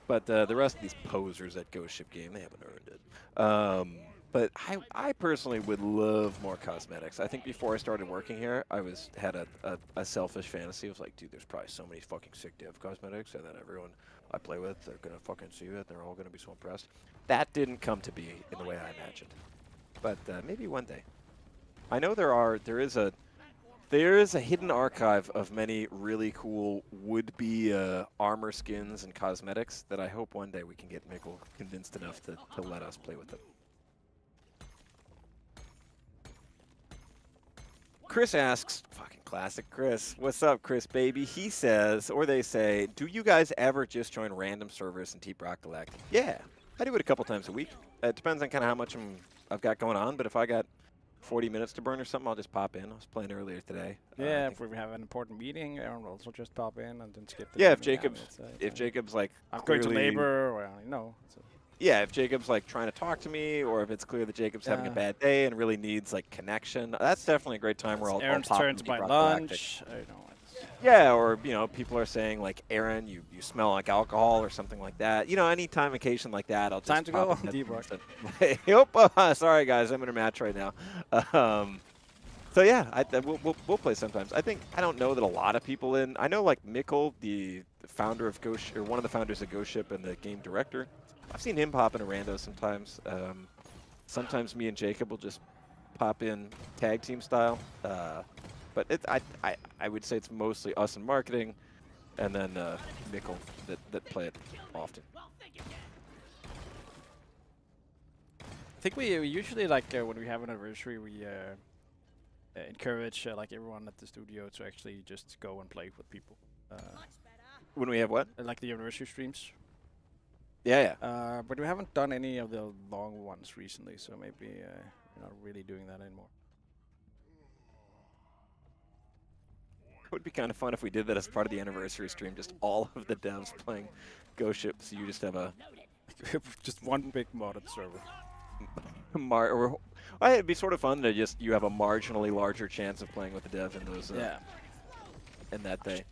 But the rest of these posers at Ghost Ship Game, they haven't earned it. But I personally would love more cosmetics. I think before I started working here, I had a selfish fantasy. I was like, dude, there's probably so many fucking sick dev cosmetics, and then everyone I play with, they're going to fucking see it, and they're all going to be so impressed. That didn't come to be in the way I imagined. But maybe one day. I know there is a hidden archive of many really cool would-be armor skins and cosmetics that I hope one day we can get Mikkel convinced enough to let us play with them. Chris asks, fucking classic Chris, what's up, Chris, baby? He says, or they say, do you guys ever just join random servers and ROCK GALACTIC? Yeah, I do it a couple times a week. It depends on kind of how much I've got going on, but if I got 40 minutes to burn or something, I'll just pop in. I was playing earlier today. Yeah, if we have an important meeting, Aaron will also just pop in and then skip the yeah, meeting. if Jacob's like, I'm going to labor, well, you know. yeah, if Jacob's like trying to talk to me, or if it's clear that Jacob's having a Yeah. bad day and really needs like connection, that's definitely a great time where I'll Aaron's pop turn in to Deep buy Rock Galactic. lunch. I know. Yeah, or people are saying like, Aaron, you smell like alcohol or something like that. Any time occasion like that, I'll just Time to go pop on in Deep Rock. Yep. Sorry guys, I'm in a match right now. So yeah, we'll play sometimes. I don't know that a lot of people in. I know like Mikkel, the founder of Ghost, or one of the founders of Ghost Ship and the game director. I've seen him pop in a rando sometimes. Sometimes me and Jacob will just pop in tag team style. But I would say it's mostly us in marketing, and then Mikkel that play it often. I think we usually like when we have an anniversary, we encourage like everyone at the studio to actually just go and play with people. When we have what? Like the anniversary streams. Yeah, yeah. But we haven't done any of the long ones recently, so maybe we're not really doing that anymore. It would be kind of fun if we did that as part of the anniversary stream, just all of the devs playing Ghost Ship, so you just have a just one big modded server. It'd be sort of fun to just you have a marginally larger chance of playing with the dev in those in that day.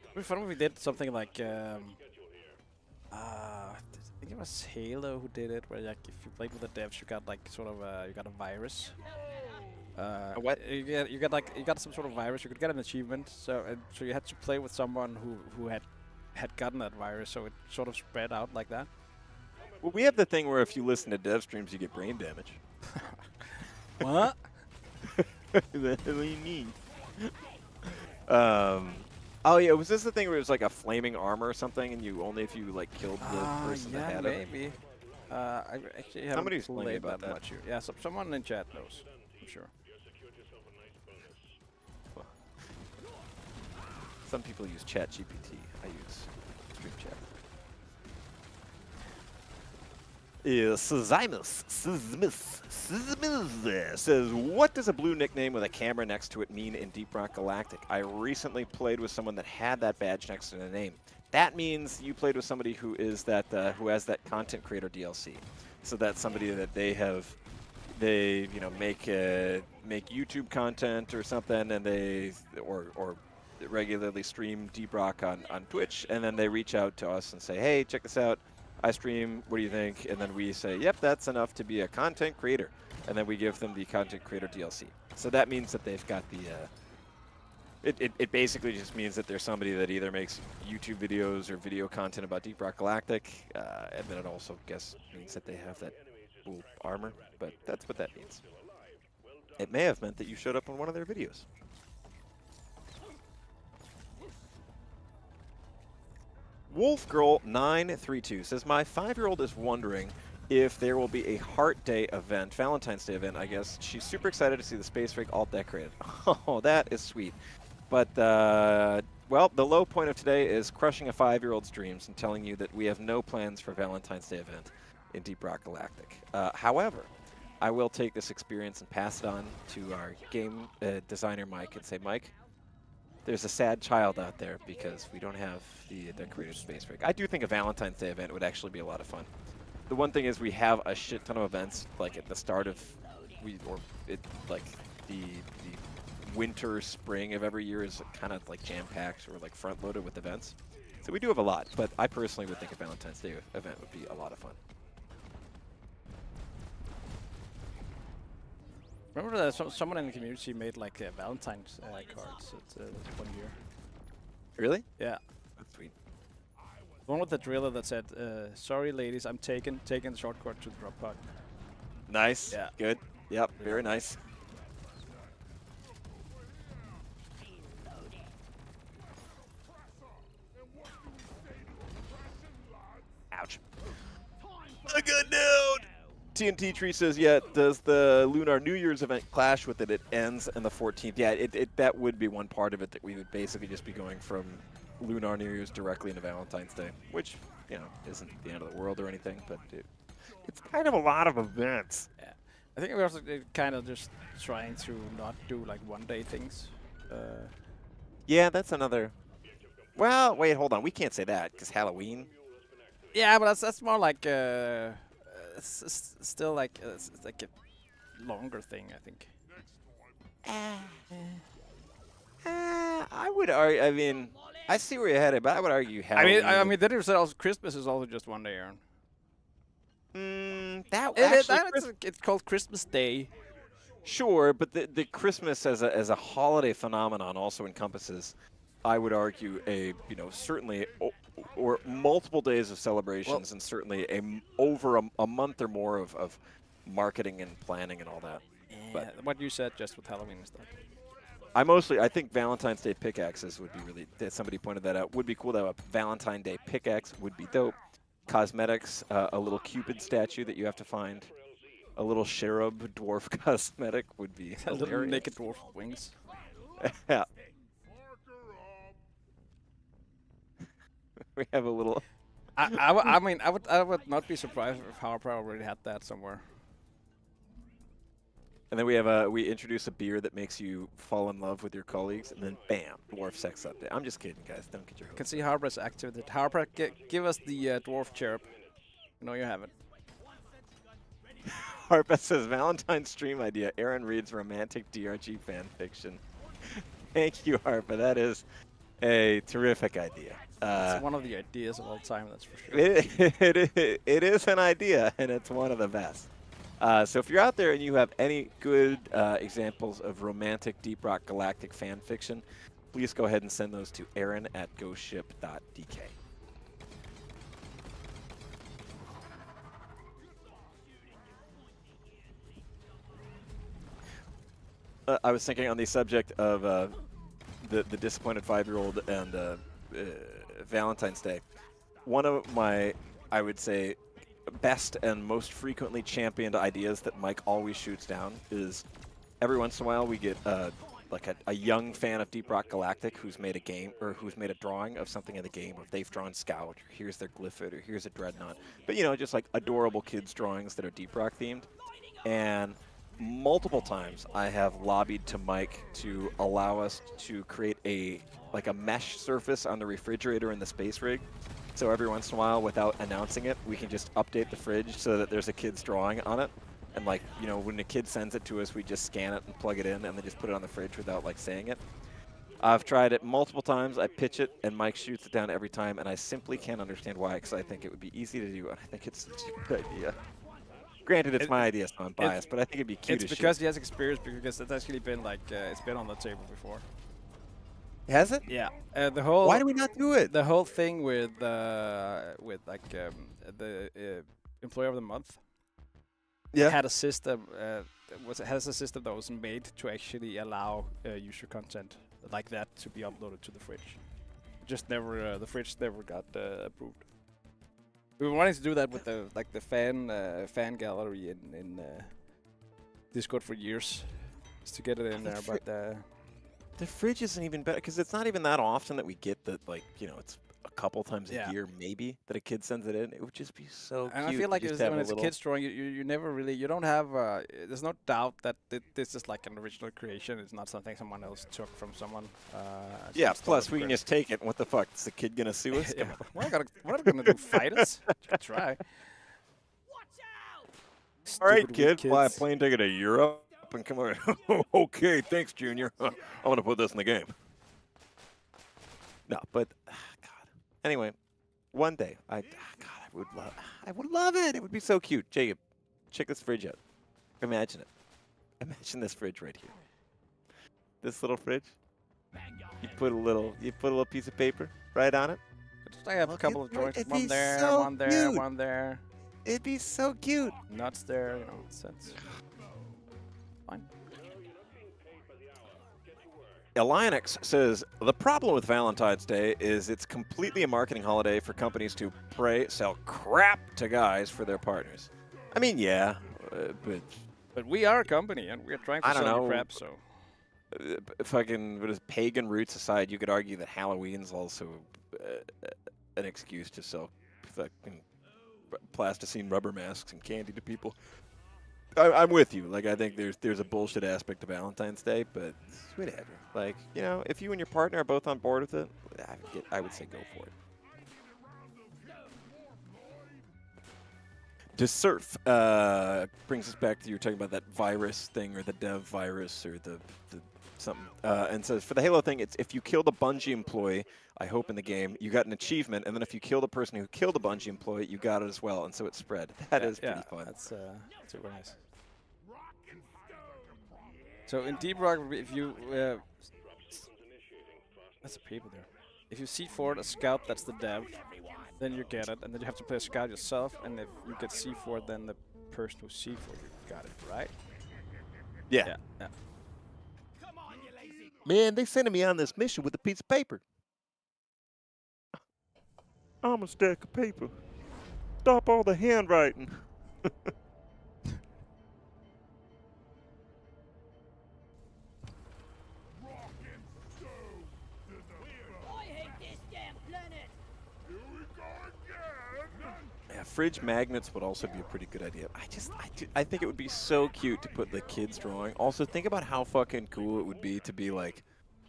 It'd be fun if we did something like I think it was Halo who did it, where like if you played with the devs, you got like sort of you got a virus. What? You got some sort of virus. You could get an achievement. So you had to play with someone who had gotten that virus. So it sort of spread out like that. Well, we have the thing where if you listen to dev streams, you get brain damage. What? What do you mean? Oh yeah, was this the thing where it was like a flaming armor or something, and you only if you like killed the person that had it? Maybe. I actually haven't Somebody's telling me played about that. much. Yeah, someone in chat knows. I'm sure. Some people use ChatGPT. I use Stream Chat. Sizimus says, what does a blue nickname with a camera next to it mean in Deep Rock Galactic? I recently played with someone that had that badge next to the name. That means you played with somebody who is that who has that content creator DLC. So that's somebody that they make YouTube content or something, and they or regularly stream Deep Rock on Twitch, and then they reach out to us and say, hey, check this out. I stream, what do you think? And then we say, yep, that's enough to be a content creator. And then we give them the content creator DLC. So that means that they've got the, it basically just means that there's somebody that either makes YouTube videos or video content about Deep Rock Galactic, and then it also, means that they have that cool armor, but that's what that means. It may have meant that you showed up on one of their videos. WolfGirl932 says, my 5-year-old is wondering if there will be a Heart Day event, Valentine's Day event, I guess. She's super excited to see the space rig all decorated. Oh, that is sweet. But, well, the low point of today is crushing a 5-year-old's dreams and telling you that we have no plans for Valentine's Day event in Deep Rock Galactic. However, I will take this experience and pass it on to our game designer, Mike, and say, Mike, there's a sad child out there because we don't have the decorated space rig. I do think a Valentine's Day event would actually be a lot of fun. The one thing is we have a shit ton of events like at the start of the winter, spring of every year is kind of like jam-packed or like front-loaded with events. So we do have a lot, but I personally would think a Valentine's Day event would be a lot of fun. Remember that someone in the community made like Valentine's cards one year. Really? Yeah. That's sweet. One with the driller that said, sorry ladies, I'm taking the shortcut to the Droppod. Nice. Yeah. Good. Yep. Very nice. Ouch. A good note. TNT Tree says, yeah, does the Lunar New Year's event clash with it? It ends on the 14th. Yeah, that would be one part of it, that we would basically just be going from Lunar New Year's directly into Valentine's Day, which, isn't the end of the world or anything, but it's kind of a lot of events. Yeah. I think we're also kind of just trying to not do like one-day things. Yeah, that's another Well, wait, hold on. We can't say that because Halloween. Yeah, but that's more like still like it's like a longer thing, I think. I would argue. I mean, I see where you're headed, but I would argue Halloween. I mean, then you said also Christmas is also just one day, Aaron. That It is. actually, It's called Christmas Day. sure, but the Christmas as a holiday phenomenon also encompasses, I would argue, certainly or multiple days of celebrations and certainly over a month or more of marketing and planning and all that. But what you said just with Halloween and stuff. I think Valentine's Day pickaxes would be really. Somebody pointed that out. Would be cool to have a Valentine Day pickaxe. Would be dope. Cosmetics, a little Cupid statue that you have to find. A little cherub dwarf cosmetic would be A little hilarious. naked dwarf with wings. Yeah. We have a little. I mean, I would not be surprised if Harper already had that somewhere. And then we introduce a beer that makes you fall in love with your colleagues, and then bam, dwarf sex update. I'm just kidding, guys. Don't get your hopes. Can see Harper's active. Harper, give us the dwarf cherub. You know you have it. Harpa says Valentine's stream idea. Aaron reads romantic DRG fan fiction. Thank you, Harpa. That is a terrific idea. It's one of the ideas of all time, that's for sure. It is an idea, and it's one of the best. So if you're out there and you have any good examples of romantic Deep Rock Galactic fan fiction, please go ahead and send those to aaron@ghostship.dk. I was thinking on the subject of the disappointed 5-year-old and Valentine's Day. One of my, I would say, best and most frequently championed ideas that Mike always shoots down is every once in a while we get like a young fan of Deep Rock Galactic who's made a game or who's made a drawing of something in the game, or they've drawn Scout, or here's their Glyphid, or here's a Dreadnought. But just like adorable kids drawings that are Deep Rock themed. And multiple times I have lobbied to Mike to allow us to create a mesh surface on the refrigerator in the space rig. So every once in a while, without announcing it, we can just update the fridge so that there's a kid's drawing on it. And when the kid sends it to us, we just scan it and plug it in and then just put it on the fridge without saying it. I've tried it multiple times. I pitch it and Mike shoots it down every time, and I simply can't understand why, because I think it would be easy to do, and I think it's a stupid idea. Granted, it's my idea, so I'm biased, but I think it'd be cute. It's because he has experience, because it's actually been it's been on the table before. Has it? Yeah. The whole. Why do we not do it? The whole thing with the employee of the month. Yeah. Had a system. Has a system that was made to actually allow user content like that to be uploaded to the fridge. Just never. The fridge never got approved. We were wanting to do that with the fan gallery in Discord for years, just to get it in there. But the fridge isn't even better, because it's not even that often that we get that. It's a couple times a year maybe that a kid sends it in. It would just be so cute. And I feel like when it's a kid's drawing, you never really, you don't have. There's no doubt that this is like an original creation. It's not something someone else took from someone. Yeah. Plus, we can just take it. What the fuck? Is the kid gonna sue us? Yeah. We're not gonna do fight us. Try. All right, kid. Fly a plane ticket to Europe and come on. Okay, thanks, Junior. I'm gonna put this in the game. No, but God. Anyway, one day, I would love it. It would be so cute. Jacob, check this fridge out. Imagine it. Imagine this fridge right here. This little fridge. You put a little piece of paper right on it. I have a couple of drawings. One there, so one there, cute. one there. It'd be so cute. Nuts there, That's fine. Elionix says, the problem with Valentine's Day is it's completely a marketing holiday for companies to sell crap to guys for their partners. I mean, yeah, but we are a company, and we're trying to sell crap, so. Fucking, what is pagan roots aside, you could argue that Halloween's also an excuse to sell fucking plasticine rubber masks and candy to people. I'm with you. Like, I think there's a bullshit aspect to Valentine's Day, but whatever. Like, you know, if you and your partner are both on board with it, I would say go for it. To surf brings us back to you were talking about that virus thing or the dev virus or the something. And says for the Halo thing, it's if you killed a Bungie employee, I hope in the game, you got an achievement, and then if you kill the person who killed a Bungie employee, you got it as well, and so it spread. That is pretty fun. That's super nice. So in Deep Rock, if you that's a paper there. If you C4 a scout, that's the dev. Then you get it, and then you have to play a scout yourself, and if you get C4, then the person who C4 you got it, right? Yeah. Yeah. Man, they sending me on this mission with a piece of paper. I'm a stack of paper. Stop all the handwriting. Yeah, fridge magnets would also be a pretty good idea. I think it would be so cute to put the kids drawing. Also, think about how fucking cool it would be to be like,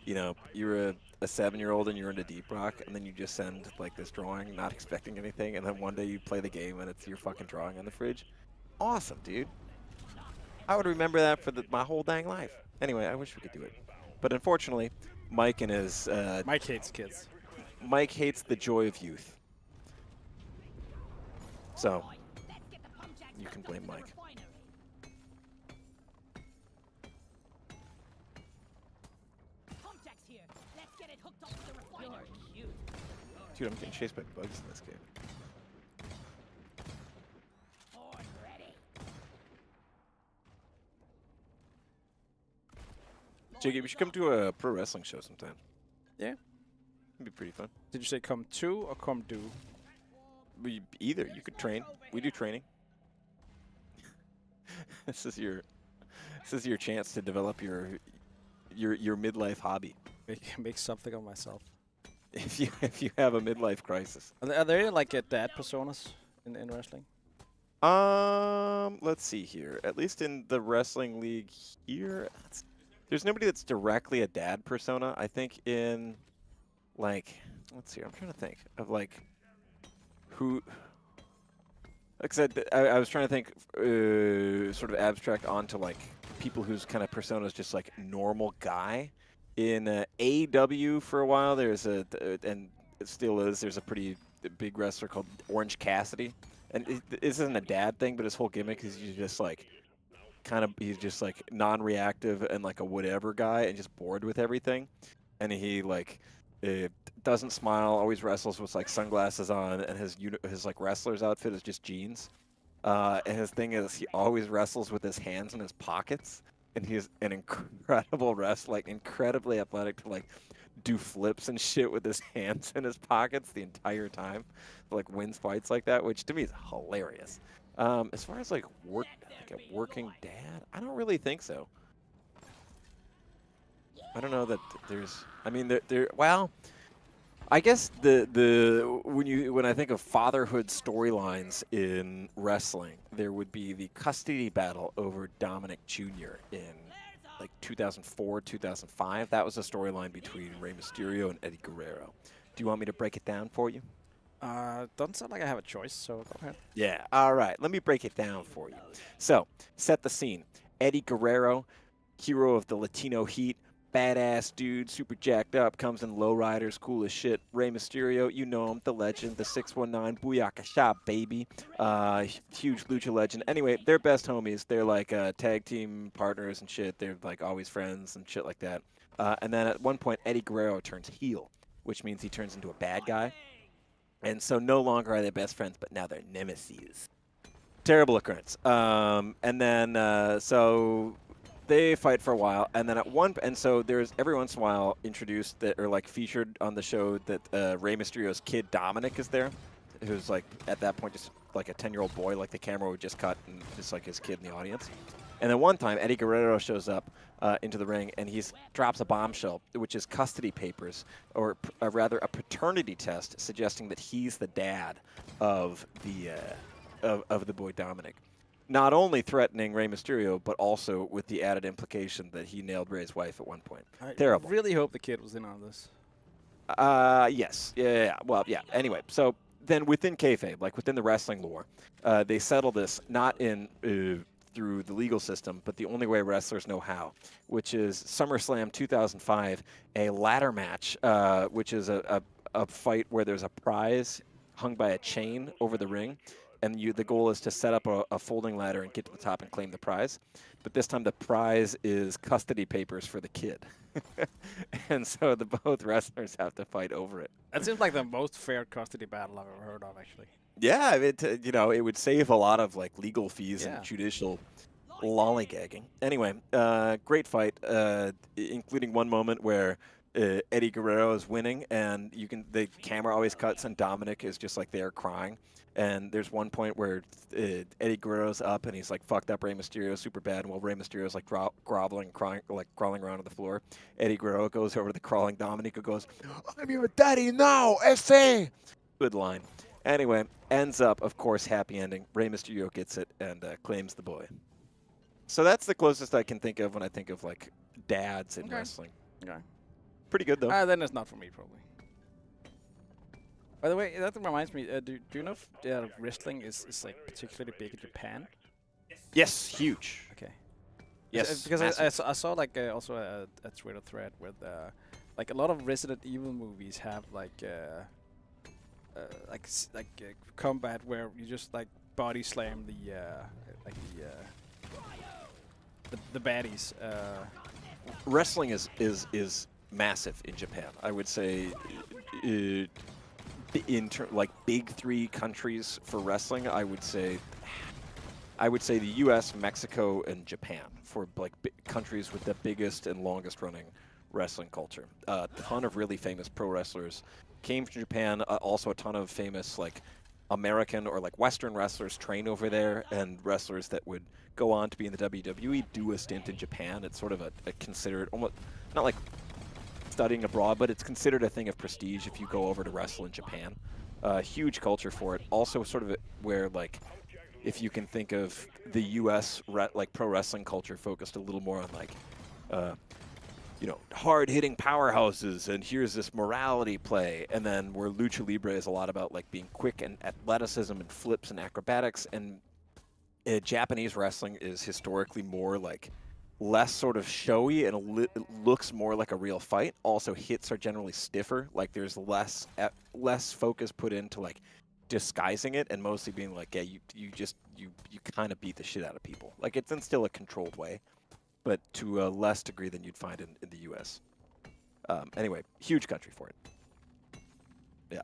you know, you're a 7-year-old and you're into Deep Rock, and then you just send like this drawing, not expecting anything, and then one day you play the game and it's your fucking drawing on the fridge. Awesome, dude. I would remember that for my whole dang life. Anyway, I wish we could do it, but unfortunately, Mike and his Mike hates kids. Mike hates the joy of youth. So, you can blame Mike. Dude, I'm getting chased by bugs in this game. Jiggy, we should come to a pro wrestling show sometime. Yeah. It'd be pretty fun. Did you say come to or come do? Either. You could train. We do training. This is your chance to develop your midlife hobby. Make something of myself. If you have a midlife crisis. Are there like dad personas in wrestling? Let's see here. At least in the wrestling league here, there's nobody that's directly a dad persona. I think in like, let's see. I'm trying to think of like who. Like I said, I was trying to think sort of abstract onto like people whose kind of persona is just like normal guy. In AEW for a while, there's and it still is, there's a pretty big wrestler called Orange Cassidy. And this isn't a dad thing, but his whole gimmick is he's just like, he's just like non-reactive and like a whatever guy and just bored with everything. And he like doesn't smile, always wrestles with like sunglasses on, and his like wrestler's outfit is just jeans. And his thing is he always wrestles with his hands in his pockets. And he's an incredible wrestler, like incredibly athletic to like do flips and shit with his hands in his pockets the entire time, like wins fights like that, which to me is hilarious. As far as like a working dad, I don't really think so. I don't know that there's. I mean, well, I guess when I think of fatherhood storylines in wrestling, there would be the custody battle over Dominic Jr. in like 2004, 2005. That was a storyline between Rey Mysterio and Eddie Guerrero. Do you want me to break it down for you? Doesn't sound like I have a choice, so go ahead. Yeah, all right. Let me break it down for you. So, set the scene. Eddie Guerrero, hero of the Latino Heat, badass dude, super jacked up, comes in lowriders, cool as shit. Rey Mysterio, you know him, the legend, the 619 Booyakasha, baby. Huge lucha legend. Anyway, they're best homies. They're like tag team partners and shit. They're like always friends and shit like that. And then at one point, Eddie Guerrero turns heel, which means he turns into a bad guy. And so no longer are they best friends, but now they're nemesis. Terrible occurrence. And then, so they fight for a while, and then so there's every once in a while introduced that or like featured on the show that Rey Mysterio's kid Dominic is there, who's like at that point just like a 10-year-old boy, like the camera would just cut and just like his kid in the audience. And then one time Eddie Guerrero shows up into the ring and he drops a bombshell, which is custody papers, or rather a paternity test suggesting that he's the dad of the boy Dominic. not only threatening Rey Mysterio, but also with the added implication that he nailed Rey's wife at one point. I Terrible. really hope the kid was in on this. Yes. Yeah. Well, yeah. Anyway, so then within kayfabe, like within the wrestling lore, they settle this not in through the legal system, but the only way wrestlers know how, which is SummerSlam 2005, a ladder match, which is a fight where there's a prize hung by a chain over the ring, and the goal is to set up a folding ladder and get to the top and claim the prize. But this time the prize is custody papers for the kid. And so both wrestlers have to fight over it. That seems like the most fair custody battle I've ever heard of, actually. Yeah, it would save a lot of like legal fees Yeah. and judicial lollygagging. Anyway, great fight, including one moment where Eddie Guerrero is winning, and the camera always cuts, and Dominic is just like there crying. And there's one point where Eddie Guerrero's up, and he's like fucked up Rey Mysterio super bad. And while Rey Mysterio's like groveling, crying, like crawling around on the floor, Eddie Guerrero goes over to the crawling Dominic, who goes, "I'm your daddy now, SA." Good line. Anyway, ends up, of course, happy ending. Rey Mysterio gets it and claims the boy. So that's the closest I can think of when I think of like dads in Okay. wrestling. Okay. Pretty good though. Then it's not for me, probably. By the way, that reminds me. Do you know if wrestling is like particularly big in Japan? Yes, huge. Okay. Yes, Because massive. I saw like also a Twitter thread with like a lot of Resident Evil movies have like combat where you just like body slam the baddies. Wrestling is massive in Japan. I would say like big three countries for wrestling. I would say the U.S., Mexico, and Japan for like countries with the biggest and longest running wrestling culture. A ton of really famous pro wrestlers came from Japan. Also a ton of famous like American or like Western wrestlers train over there, and wrestlers that would go on to be in the WWE do a stint in Japan. It's sort of a considered, almost not like studying abroad, but it's considered a thing of prestige if you go over to wrestle in Japan. Huge culture for it. Also sort of where like, if you can think of the U.S. like pro wrestling culture focused a little more on like, hard-hitting powerhouses, and here's this morality play, and then where Lucha Libre is a lot about like being quick and athleticism and flips and acrobatics, and Japanese wrestling is historically more like less sort of showy and it looks more like a real fight. Also, hits are generally stiffer. Like there's less focus put into like disguising it, and mostly being like, yeah, you kind of beat the shit out of people. Like it's in still a controlled way, but to a less degree than you'd find in the U.S. Anyway, huge country for it. Yeah.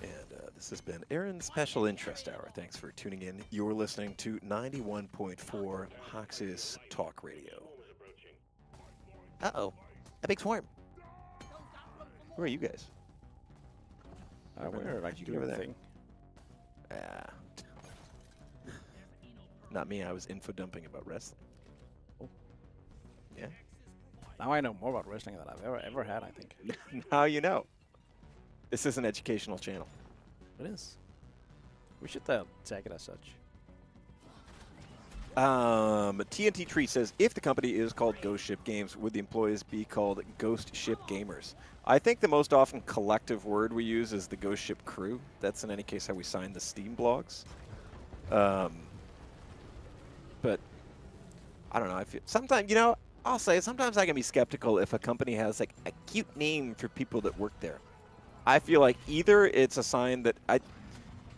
And this has been Aaron's Special Interest Hour. Thanks for tuning in. You're listening to 91.4 Hox's Talk Radio. Uh-oh. A big swarm. Who are you guys? We're like you do over doing there? thing. Not me. I was info dumping about wrestling. Oh. Yeah. Now I know more about wrestling than I've ever had, I think. Now you know. This is an educational channel. It is. We should tag it as such. TNT Tree says, if the company is called Ghost Ship Games, would the employees be called Ghost Ship Gamers? I think the most often collective word we use is the Ghost Ship Crew. That's in any case how we sign the Steam blogs. But I don't know. I feel sometimes, I'll say sometimes I can be skeptical if a company has like a cute name for people that work there. I feel like either it's a sign that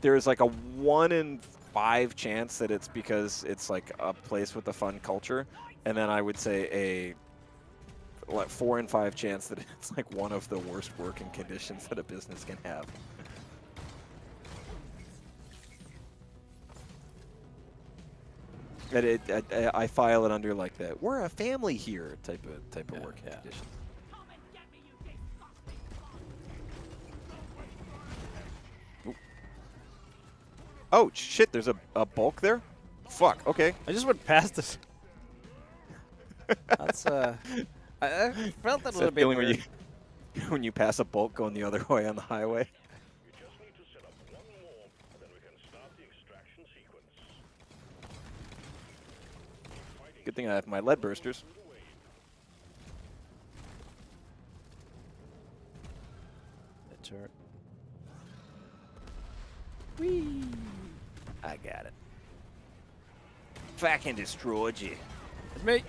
there's like a 1 in 5 chance that it's because it's like a place with a fun culture, and then I would say a 4 in 5 chance that it's like one of the worst working conditions that a business can have. I file it under like the "we're a family here" type of working condition. Oh shit! There's a bulk there. Fuck. Okay. I just went past this. That's I felt that a little bit Feeling weird. when you pass a bulk going the other way on the highway. Good thing I have my lead bursters. The turret. Whee! I got it. Fucking destroyed you. It's me.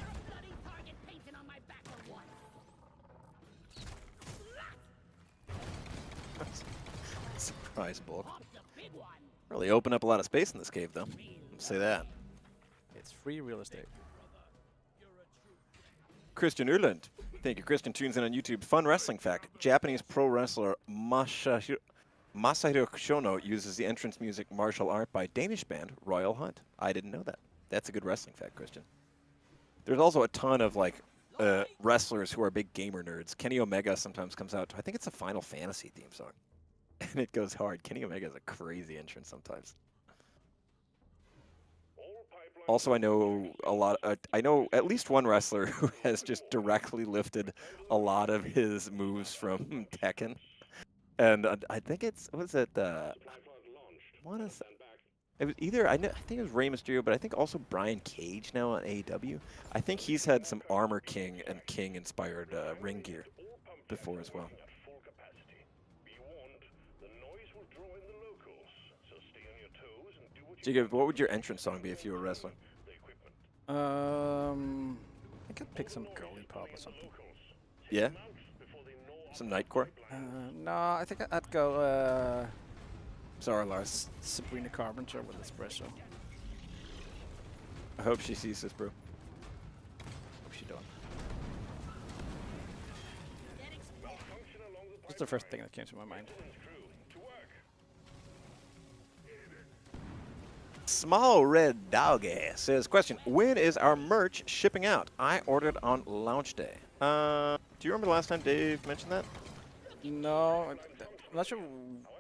Surprise bulk. Really open up a lot of space in this cave, though. I'll say that. It's free real estate. Christian Uland. Thank you. Christian tunes in on YouTube. Fun wrestling fact. Japanese pro wrestler Masahiro Shono uses the entrance music martial art by Danish band Royal Hunt. I didn't know that. That's a good wrestling fact, Christian. There's also a ton of like wrestlers who are big gamer nerds. Kenny Omega sometimes comes out to, I think it's a Final Fantasy theme song. And it goes hard. Kenny Omega is a crazy entrance sometimes. Also, I know a lot. I know at least one wrestler who has just directly lifted a lot of his moves from Tekken, and I think it's what is it was either I think it was Rey Mysterio, but I think also Brian Cage now on AEW. I think he's had some Armor King and King inspired ring gear before as well. Jacob, what would your entrance song be if you were wrestling? I could pick some girly pop or something. Yeah? Some Nightcore? No, I think I'd go Sorry, Lars. Sabrina Carpenter with Espresso. I hope she sees this, bro. Hope she don't. That's the first thing that came to my mind. Small Red Doggy says, question, when is our merch shipping out? I ordered on launch day. Do you remember the last time Dave mentioned that? No, I'm not sure.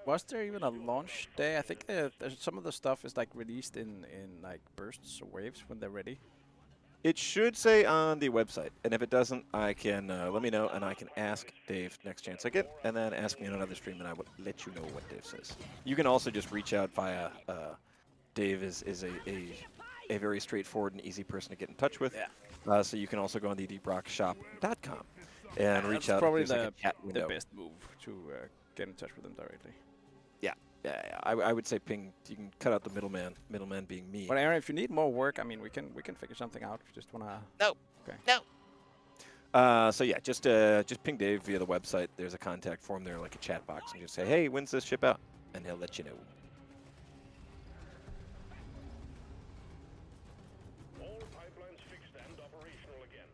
Was there even a launch day? I think there's some of the stuff is like released in like bursts or waves when they're ready. It should say on the website, and if it doesn't, I can let me know, and I can ask Dave next chance I get, and then ask me on another stream, and I will let you know what Dave says. You can also just reach out via Dave is a very straightforward and easy person to get in touch with. Yeah. So you can also go on the deeprockshop.com and reach out. That's probably There's like a chat the window. best move to get in touch with them directly. Yeah. I would say ping. You can cut out the middleman being me. But Aaron, if you need more work, I mean, we can figure something out. If you just wanna. No. Okay. No. So yeah, just ping Dave via the website. There's a contact form there, like a chat box, and just say, hey, when's this ship out? And he'll let you know. All pipelines fixed and operational again.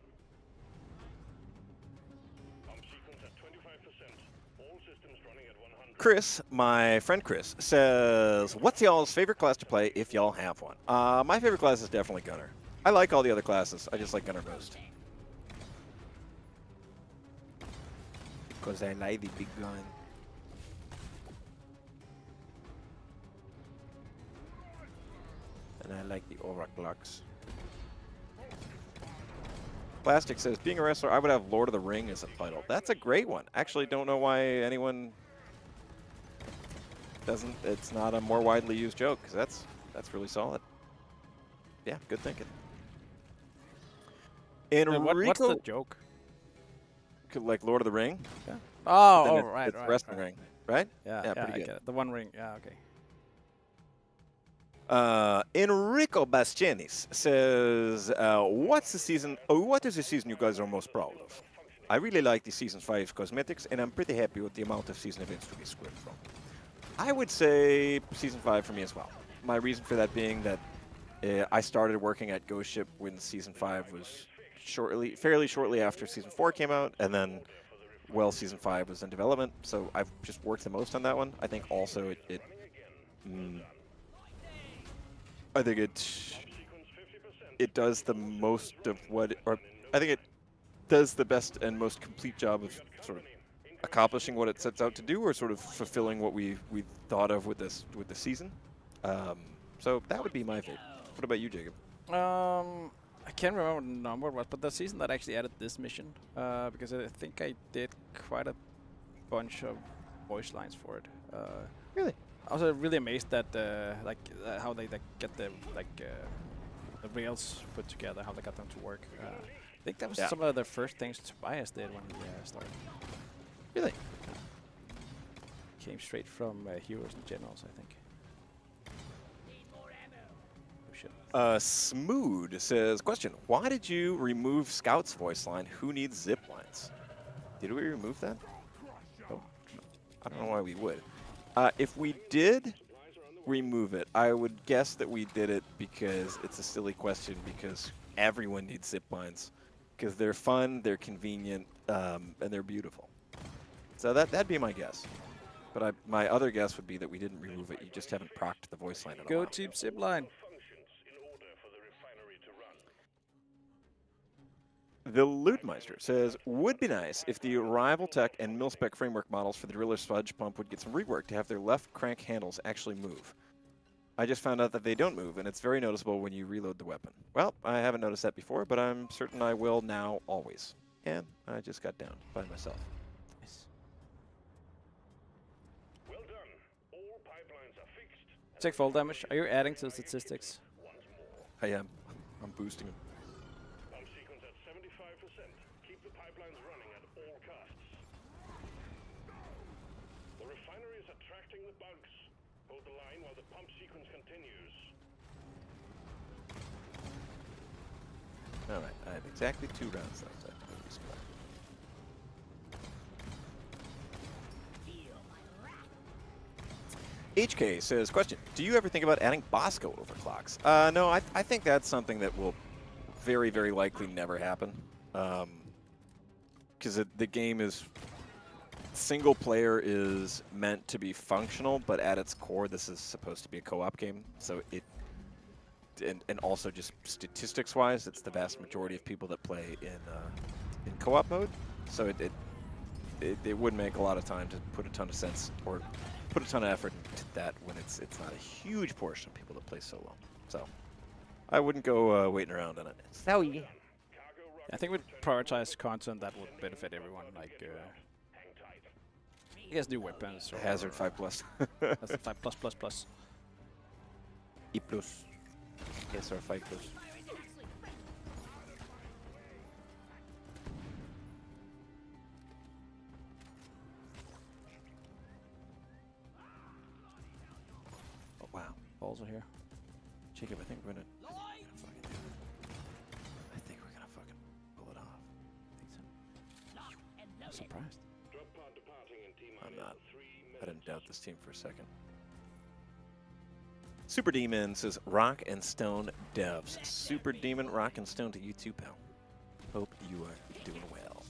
Pump sequence at 25%. All systems running at 100. Chris, my friend Chris, says, what's y'all's favorite class to play if y'all have one? My favorite class is definitely Gunner. I like all the other classes. I just like Gunner most. Because I like the big gun. And I like the Oraklux. Plastic says, being a wrestler, I would have Lord of the Ring as a title. That's a great one. Actually, don't know why anyone doesn't. It's not a more widely used joke, because that's really solid. Yeah, good thinking. Enrico, What's the joke? like Lord of the Ring. Yeah. Then Oh, it's right. wrestling ring, right? Yeah, Yeah, I pretty good. get it. The one ring. Yeah, okay. Enrico Bastianis says, what is the season you guys are most proud of? I really like the Season 5 cosmetics, and I'm pretty happy with the amount of season events to be scripted from. I would say Season 5 for me as well. My reason for that being that I started working at Ghost Ship when Season 5 was fairly shortly after Season 4 came out, and then, well, Season 5 was in development, so I've just worked the most on that one. I think also I think it does the most of what, or I think it does the best and most complete job of sort of accomplishing what it sets out to do, or sort of fulfilling what we thought of with the season. So that would be my favorite. What about you, Jacob? I can't remember what the number was, but the season that actually added this mission, because I think I did quite a bunch of voice lines for it. Really? I was really amazed that how they get the the rails put together, how they got them to work. I think that was Yeah. some of the first things Tobias did when he started. Really? Came straight from Heroes and Generals, I think. Oh shit. Smood says, question, why did you remove Scout's voice line? Who needs zip lines? Did we remove that? Oh, I don't know why we would. If we did remove it, I would guess that we did it because it's a silly question because everyone needs zip lines. Because they're fun, they're convenient, and they're beautiful. So that'd be my guess. But my other guess would be that we didn't remove it. You just haven't procced the voice line in a Go while. Team Zipline. The Lootmeister says, would be nice if the Arrival Tech and Mil-Spec framework models for the Driller Sludge Pump would get some rework to have their left crank handles actually move. I just found out that they don't move, and it's very noticeable when you reload the weapon. Well, I haven't noticed that before, but I'm certain I will now always. And I just got downed by myself. Nice. Well done. All pipelines are fixed. Take fall damage. Are you adding to the statistics? I am. I'm boosting them. Pump sequence at 75%. Keep the pipelines running at all costs. The refinery is attracting the bugs. Hold the line while the pump sequence continues. All right, I have exactly 2 rounds left. I have to go resupply. HK says, question, do you ever think about adding Bosco overclocks? No, I think that's something that will very, very likely never happen. Because the game is, single player is meant to be functional, but at its core, this is supposed to be a co-op game. So and also just statistics-wise, it's the vast majority of people that play in co-op mode. So it would make a lot of time to put a ton of sense or put a ton of effort into that when it's not a huge portion of people that play solo. So I wouldn't go waiting around on it. So yeah. I think we'd prioritize content that would benefit everyone, like I guess new weapons or Hazard 5+. Hazard 5+++. E+. SR 5+. Oh wow. Balls are here. Jacob, I think we're gonna fucking do it. I think we're gonna fucking pull it off. I'm surprised. Droppod departing in T-minus I'm not. 3 minutes. I didn't doubt this team for a second. Super Demon says, Rock and Stone devs. Super Demon, Rock and Stone to you too, pal. Hope you are doing well.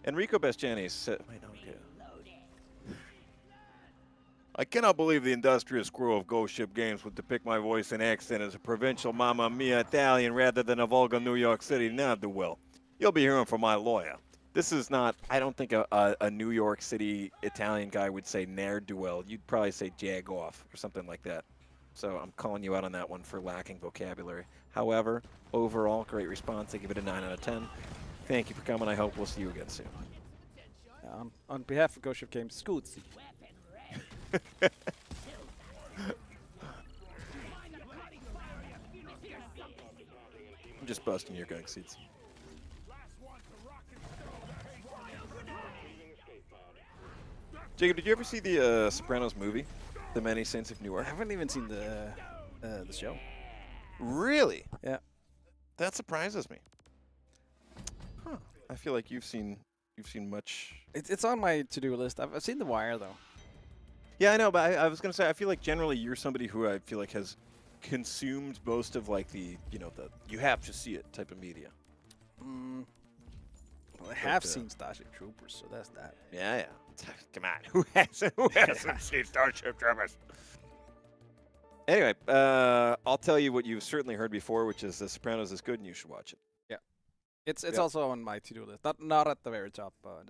Enrico Bastiani said, wait, okay. I cannot believe the industrious screw of Ghost Ship Games would depict my voice and accent as a provincial Mamma Mia Italian rather than a vulgar New York City ne'er-do-well. You'll be hearing from my lawyer. This is not, I don't think a New York City Italian guy would say ne'er-do-well. You'd probably say jag off or something like that. So I'm calling you out on that one for lacking vocabulary. However, overall, great response. I give it a 9 out of 10. Thank you for coming. I hope we'll see you again soon. On behalf of Ghost Ship Games, Scootsy. I'm just busting your gun seats. Jacob, did you ever see the Sopranos movie, The Many Saints of I Newark? haven't even seen the show. Really? Yeah. That surprises me. Huh. I feel like you've seen much. It's on my to-do list. I've seen The Wire though. Yeah, I know, but I was gonna say I feel like generally you're somebody who I feel like has consumed most of like the the you have to see it type of media. Well, I have seen Starship Troopers, so that's that. Yeah. Come on, who hasn't seen Starship Troopers? Anyway, I'll tell you what you've certainly heard before, which is The Sopranos is good and you should watch it. It's Yep. also on my to-do list. Not at the very top, but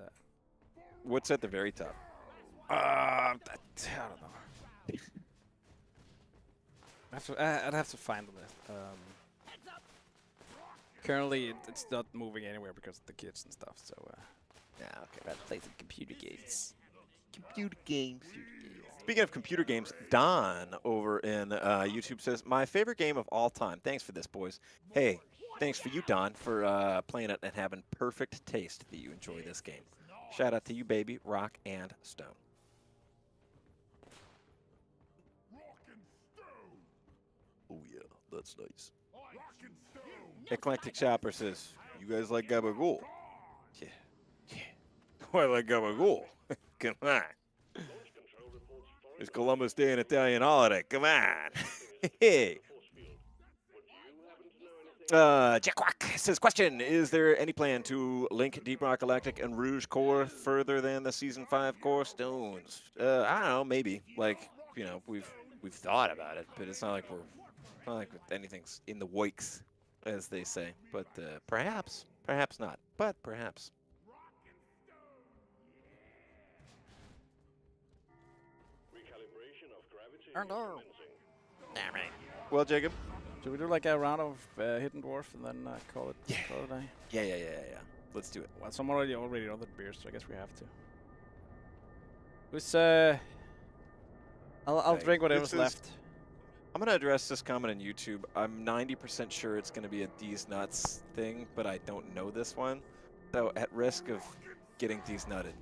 What's at the very top? I don't know. I'd have to find the list. Currently, it's not moving anywhere because of the kids and stuff. So Yeah, okay. I'd play some computer games. Computer games. Speaking of computer games, Don over in YouTube says, my favorite game of all time. Thanks for this, boys. Hey, thanks for you, Don, for playing it and having perfect taste that you enjoy this game. Shout out to you, baby, Rock and Stone. Oh yeah, that's nice. Eclectic Shopper says, you guys like Gabagool? Yeah. Yeah. Oh, I like Gabagool. Come on. It's Columbus Day, an Italian holiday. Come on. Hey. Jack Rock says, question, is there any plan to link Deep Rock Galactic and Rouge Core further than the Season 5 core stones? I don't know, maybe. Like, you know, we've thought about it, but it's not like anything's in the works, as they say. But perhaps not, but perhaps. Recalibration of gravity Hello. All right. Well, Jacob. Should we do like a round of Hidden Dwarf and then call it a day? Yeah. Let's do it. Well, some already ordered beers, so I guess we have to. Who's I'll Okay, drink whatever's this is- left. I'm going to address this comment on YouTube. I'm 90% sure it's going to be a D's Nuts thing, but I don't know this one. So, at risk of getting D's Nutted,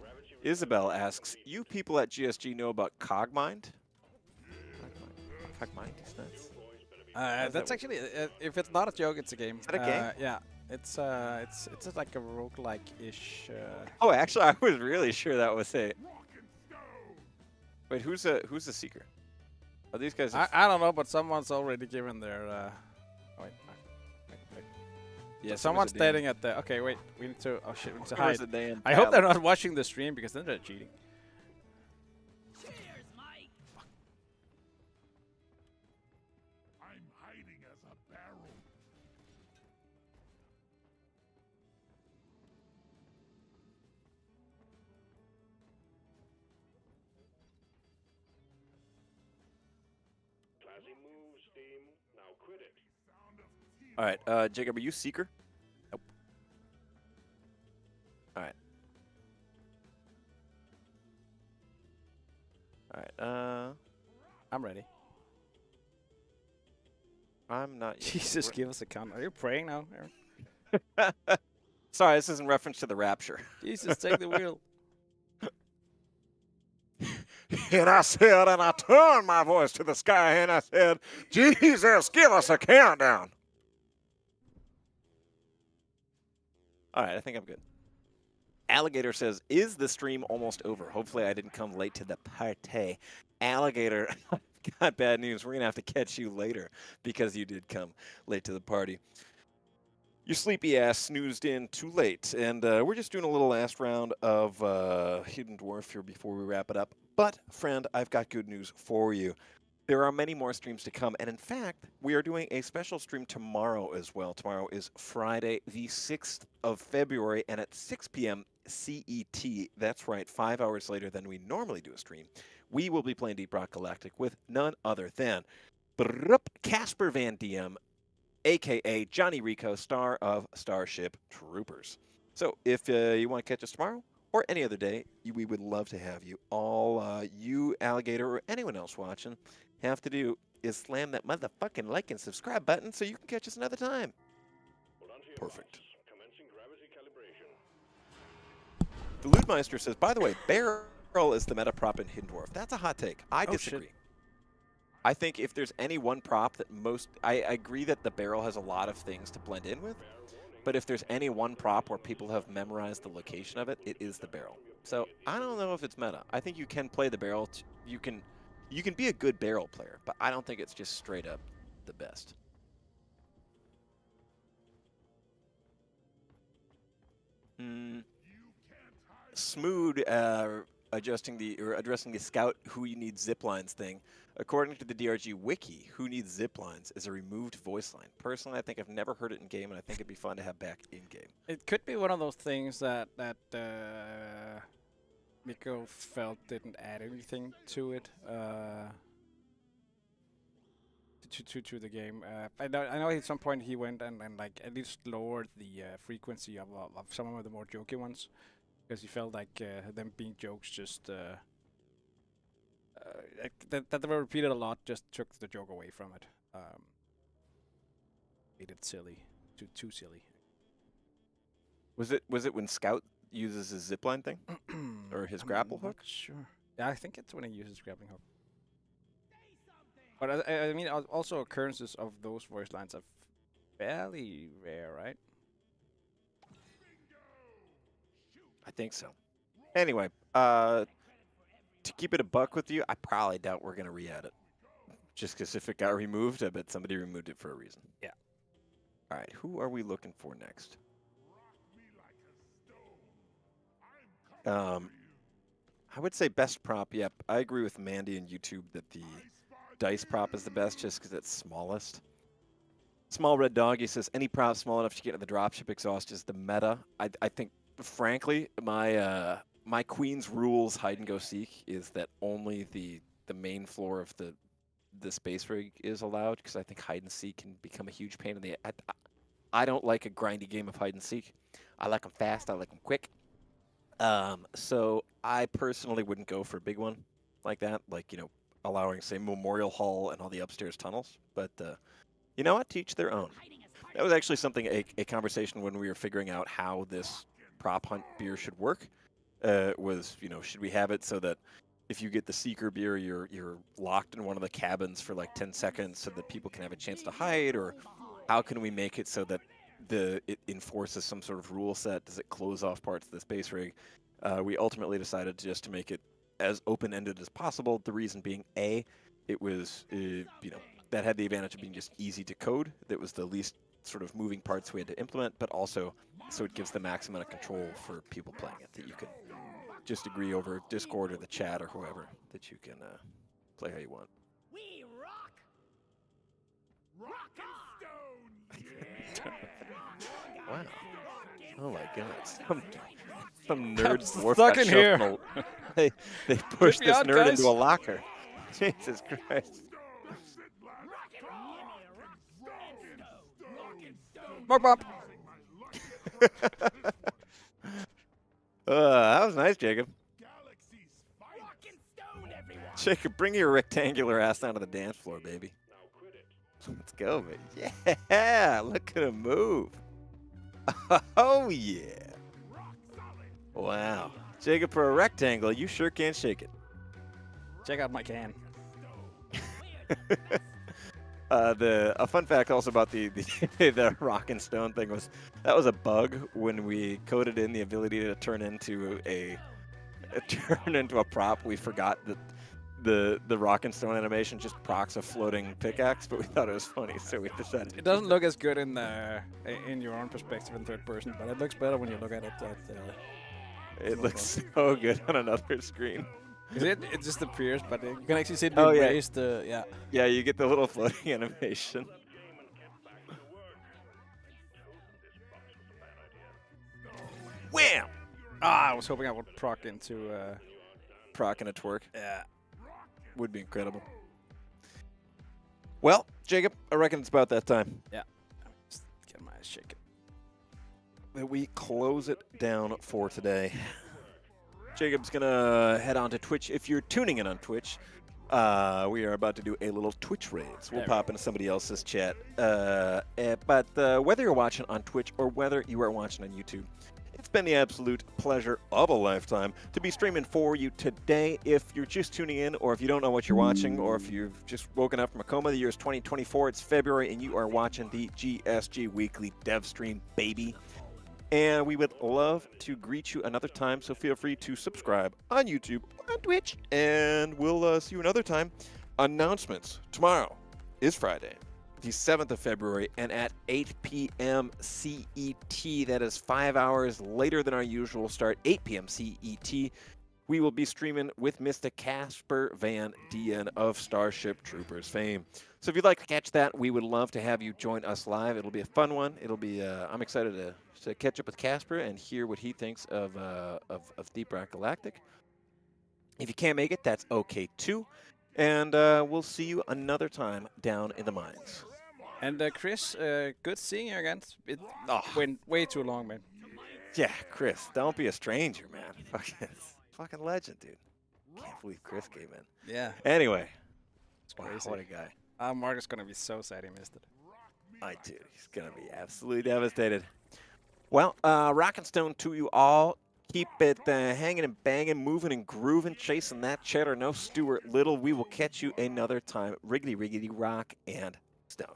Isabel asks, you people at GSG know about Cogmind? Cogmind, D's Nuts. That's actually, if it's not a joke, it's a game. Is that a game? Yeah, it's like a roguelike-ish. Oh, actually, I was really sure that was it. Wait, who's the seeker? Are these guys? I don't know, but someone's already given their. Wait. Yeah, Someone's stating at the. Okay, wait. We need to. Oh shit, we need to hide. Dan I hope they're not watching the stream because then they're cheating. I'm hiding as a barrel. Classy moves, team. Now quit it. All right, Jacob, are you seeker? Nope. All right. All right. I'm ready. I'm not. yet. Jesus, give us a count. Are you praying now, Aaron? Sorry, this is in reference to the rapture. Jesus, take the wheel. And I said, and I turned my voice to the sky, and I said, Jesus, give us a countdown. All right, I think I'm good. Alligator says, is the stream almost over? Hopefully I didn't come late to the party. Alligator, got bad news. We're going to have to catch you later because you did come late to the party. Your sleepy ass snoozed in too late, and we're just doing a little last round of Hidden Dwarf here before we wrap it up. But, friend, I've got good news for you. There are many more streams to come, and in fact, we are doing a special stream tomorrow as well. Tomorrow is Friday, the 6th of February, and at 6 p.m. CET, that's right, 5 hours later than we normally do a stream, we will be playing Deep Rock Galactic with none other than Casper Van Diem, a.k.a. Johnny Rico, star of Starship Troopers. So if you want to catch us tomorrow or any other day, we would love to have you. All you, Alligator, or anyone else watching have to do is slam that motherfucking like and subscribe button so you can catch us another time. Perfect. Commencing gravity calibration. The Ludmeister says, by the way, Barrel is the meta prop in Hidden Dwarf. That's a hot take. I Oh, disagree. shit. I think if there's any one prop that I agree that the barrel has a lot of things to blend in with, but if there's any one prop where people have memorized the location of it, it is the barrel. So I don't know if it's meta. I think you can play the barrel. You can be a good barrel player, but I don't think it's just straight up the best. Smood addressing the scout who you need zip lines thing. According to the DRG wiki, who needs zip lines is a removed voice line. Personally, I think I've never heard it in game, and I think it'd be fun to have back in game. It could be one of those things that Nico felt didn't add anything to it. To the game. I know at some point he went and like at least lowered the frequency of some of the more jokey ones, because he felt like them being jokes just that they were repeated a lot just took the joke away from it. Made it silly, too silly. Was it when Scout uses his zipline thing or his grapple I'm hook? not sure. Yeah, I think it's when he uses grappling hook. But I mean, also occurrences of those voice lines are fairly rare, right? I think so. Anyway, to keep it a buck with you, I probably doubt we're gonna re-add it. Just because if it got removed, I bet somebody removed it for a reason. Yeah. All right, who are we looking for next? I would say best prop. Yep, I agree with Mandy and YouTube that the dice prop is the best, just because it's smallest. Small Red Doggy says any prop small enough to get into the dropship exhaust is the meta. I think, frankly, my Queen's rules hide and go seek is that only the main floor of the space rig is allowed, because I think hide and seek can become a huge pain in the. I don't like a grindy game of hide and seek. I like them fast. I like them quick. So I personally wouldn't go for a big one like that, like, you know, allowing, say, Memorial Hall and all the upstairs tunnels. But you know what? To each their own. That was actually something, a conversation when we were figuring out how this prop hunt beer should work. Was, you know, should we have it so that if you get the Seeker beer, you're locked in one of the cabins for like 10 seconds so that people can have a chance to hide, or how can we make it so that it enforces some sort of rule set? Does it close off parts of the space rig? We ultimately decided just to make it as open-ended as possible. The reason being, A, it was, you know, that had the advantage of being just easy to code. That was the least sort of moving parts we had to implement, but also so it gives the max amount of control for people playing it, that you can just agree over Discord or the chat or whoever that you can play how you want. We rock! Rock and stone! Wow. Oh my God. Some I'm nerd dwarf stuck got in shoved here. in a- they pushed me this out, nerd guys. into a locker. Jesus Christ. Mark bump. That was nice, Jacob. Rock and stone, everyone! Jacob, bring your rectangular ass down to the dance floor, baby. Let's go, baby. Yeah, look at him move. Oh, yeah. Wow. Jacob, for a rectangle, you sure can't shake it. Check out my can. A fun fact also about the the rock and stone thing was that was a bug when we coded in the ability to turn into a prop. We forgot that the rock and stone animation just procs a floating pickaxe, but we thought it was funny, so we decided. It doesn't look as good in your own perspective in third person, but it looks better when you look at it. It looks so good on another screen. It just appears, but you can actually see it Oh, being yeah. raised. Yeah. Yeah, you get the little floating animation. Wham! Ah, I was hoping I would proc into. Proc and a twerk. Yeah. Would be incredible. Well, Jacob, I reckon it's about that time Just get my ass shaken. that we close it down for today. Jacob's gonna head on to Twitch. If you're tuning in on Twitch, we are about to do a little Twitch raid. So we'll There we pop into somebody else's chat. But whether you're watching on Twitch or whether you are watching on YouTube, it's been the absolute pleasure of a lifetime to be streaming for you today. If you're just tuning in, or if you don't know what you're watching, or if you've just woken up from a coma, the year is 2024, it's February, and you are watching the GSG Weekly Dev Stream, baby. And we would love to greet you another time, so feel free to subscribe on YouTube, on Twitch, and we'll see you another time. Announcements. Tomorrow is Friday, the 7th of February, and at 8 p.m. CET, that is 5 hours later than our usual start, 8 p.m. CET, we will be streaming with Mr. Casper Van Dien of Starship Troopers fame. So if you'd like to catch that, we would love to have you join us live. It'll be a fun one. It'll be. I'm excited to catch up with Casper and hear what he thinks of Deep Rock Galactic. If you can't make it, that's okay too. And we'll see you another time down in the mines. And Chris, good seeing you again. It Oh. went way too long, man. Yeah, Chris, don't be a stranger, man. Fucking legend, dude. Can't believe Chris came in. Yeah, Anyway, it's wow, crazy. what a guy. Mark is gonna be so sad he missed it. Dude, he's gonna be absolutely devastated. Well, rock and stone to you all. Keep it hanging and banging, moving and grooving, chasing that cheddar. No Stuart Little. We will catch you another time. Riggedy, riggedy, rock and stone.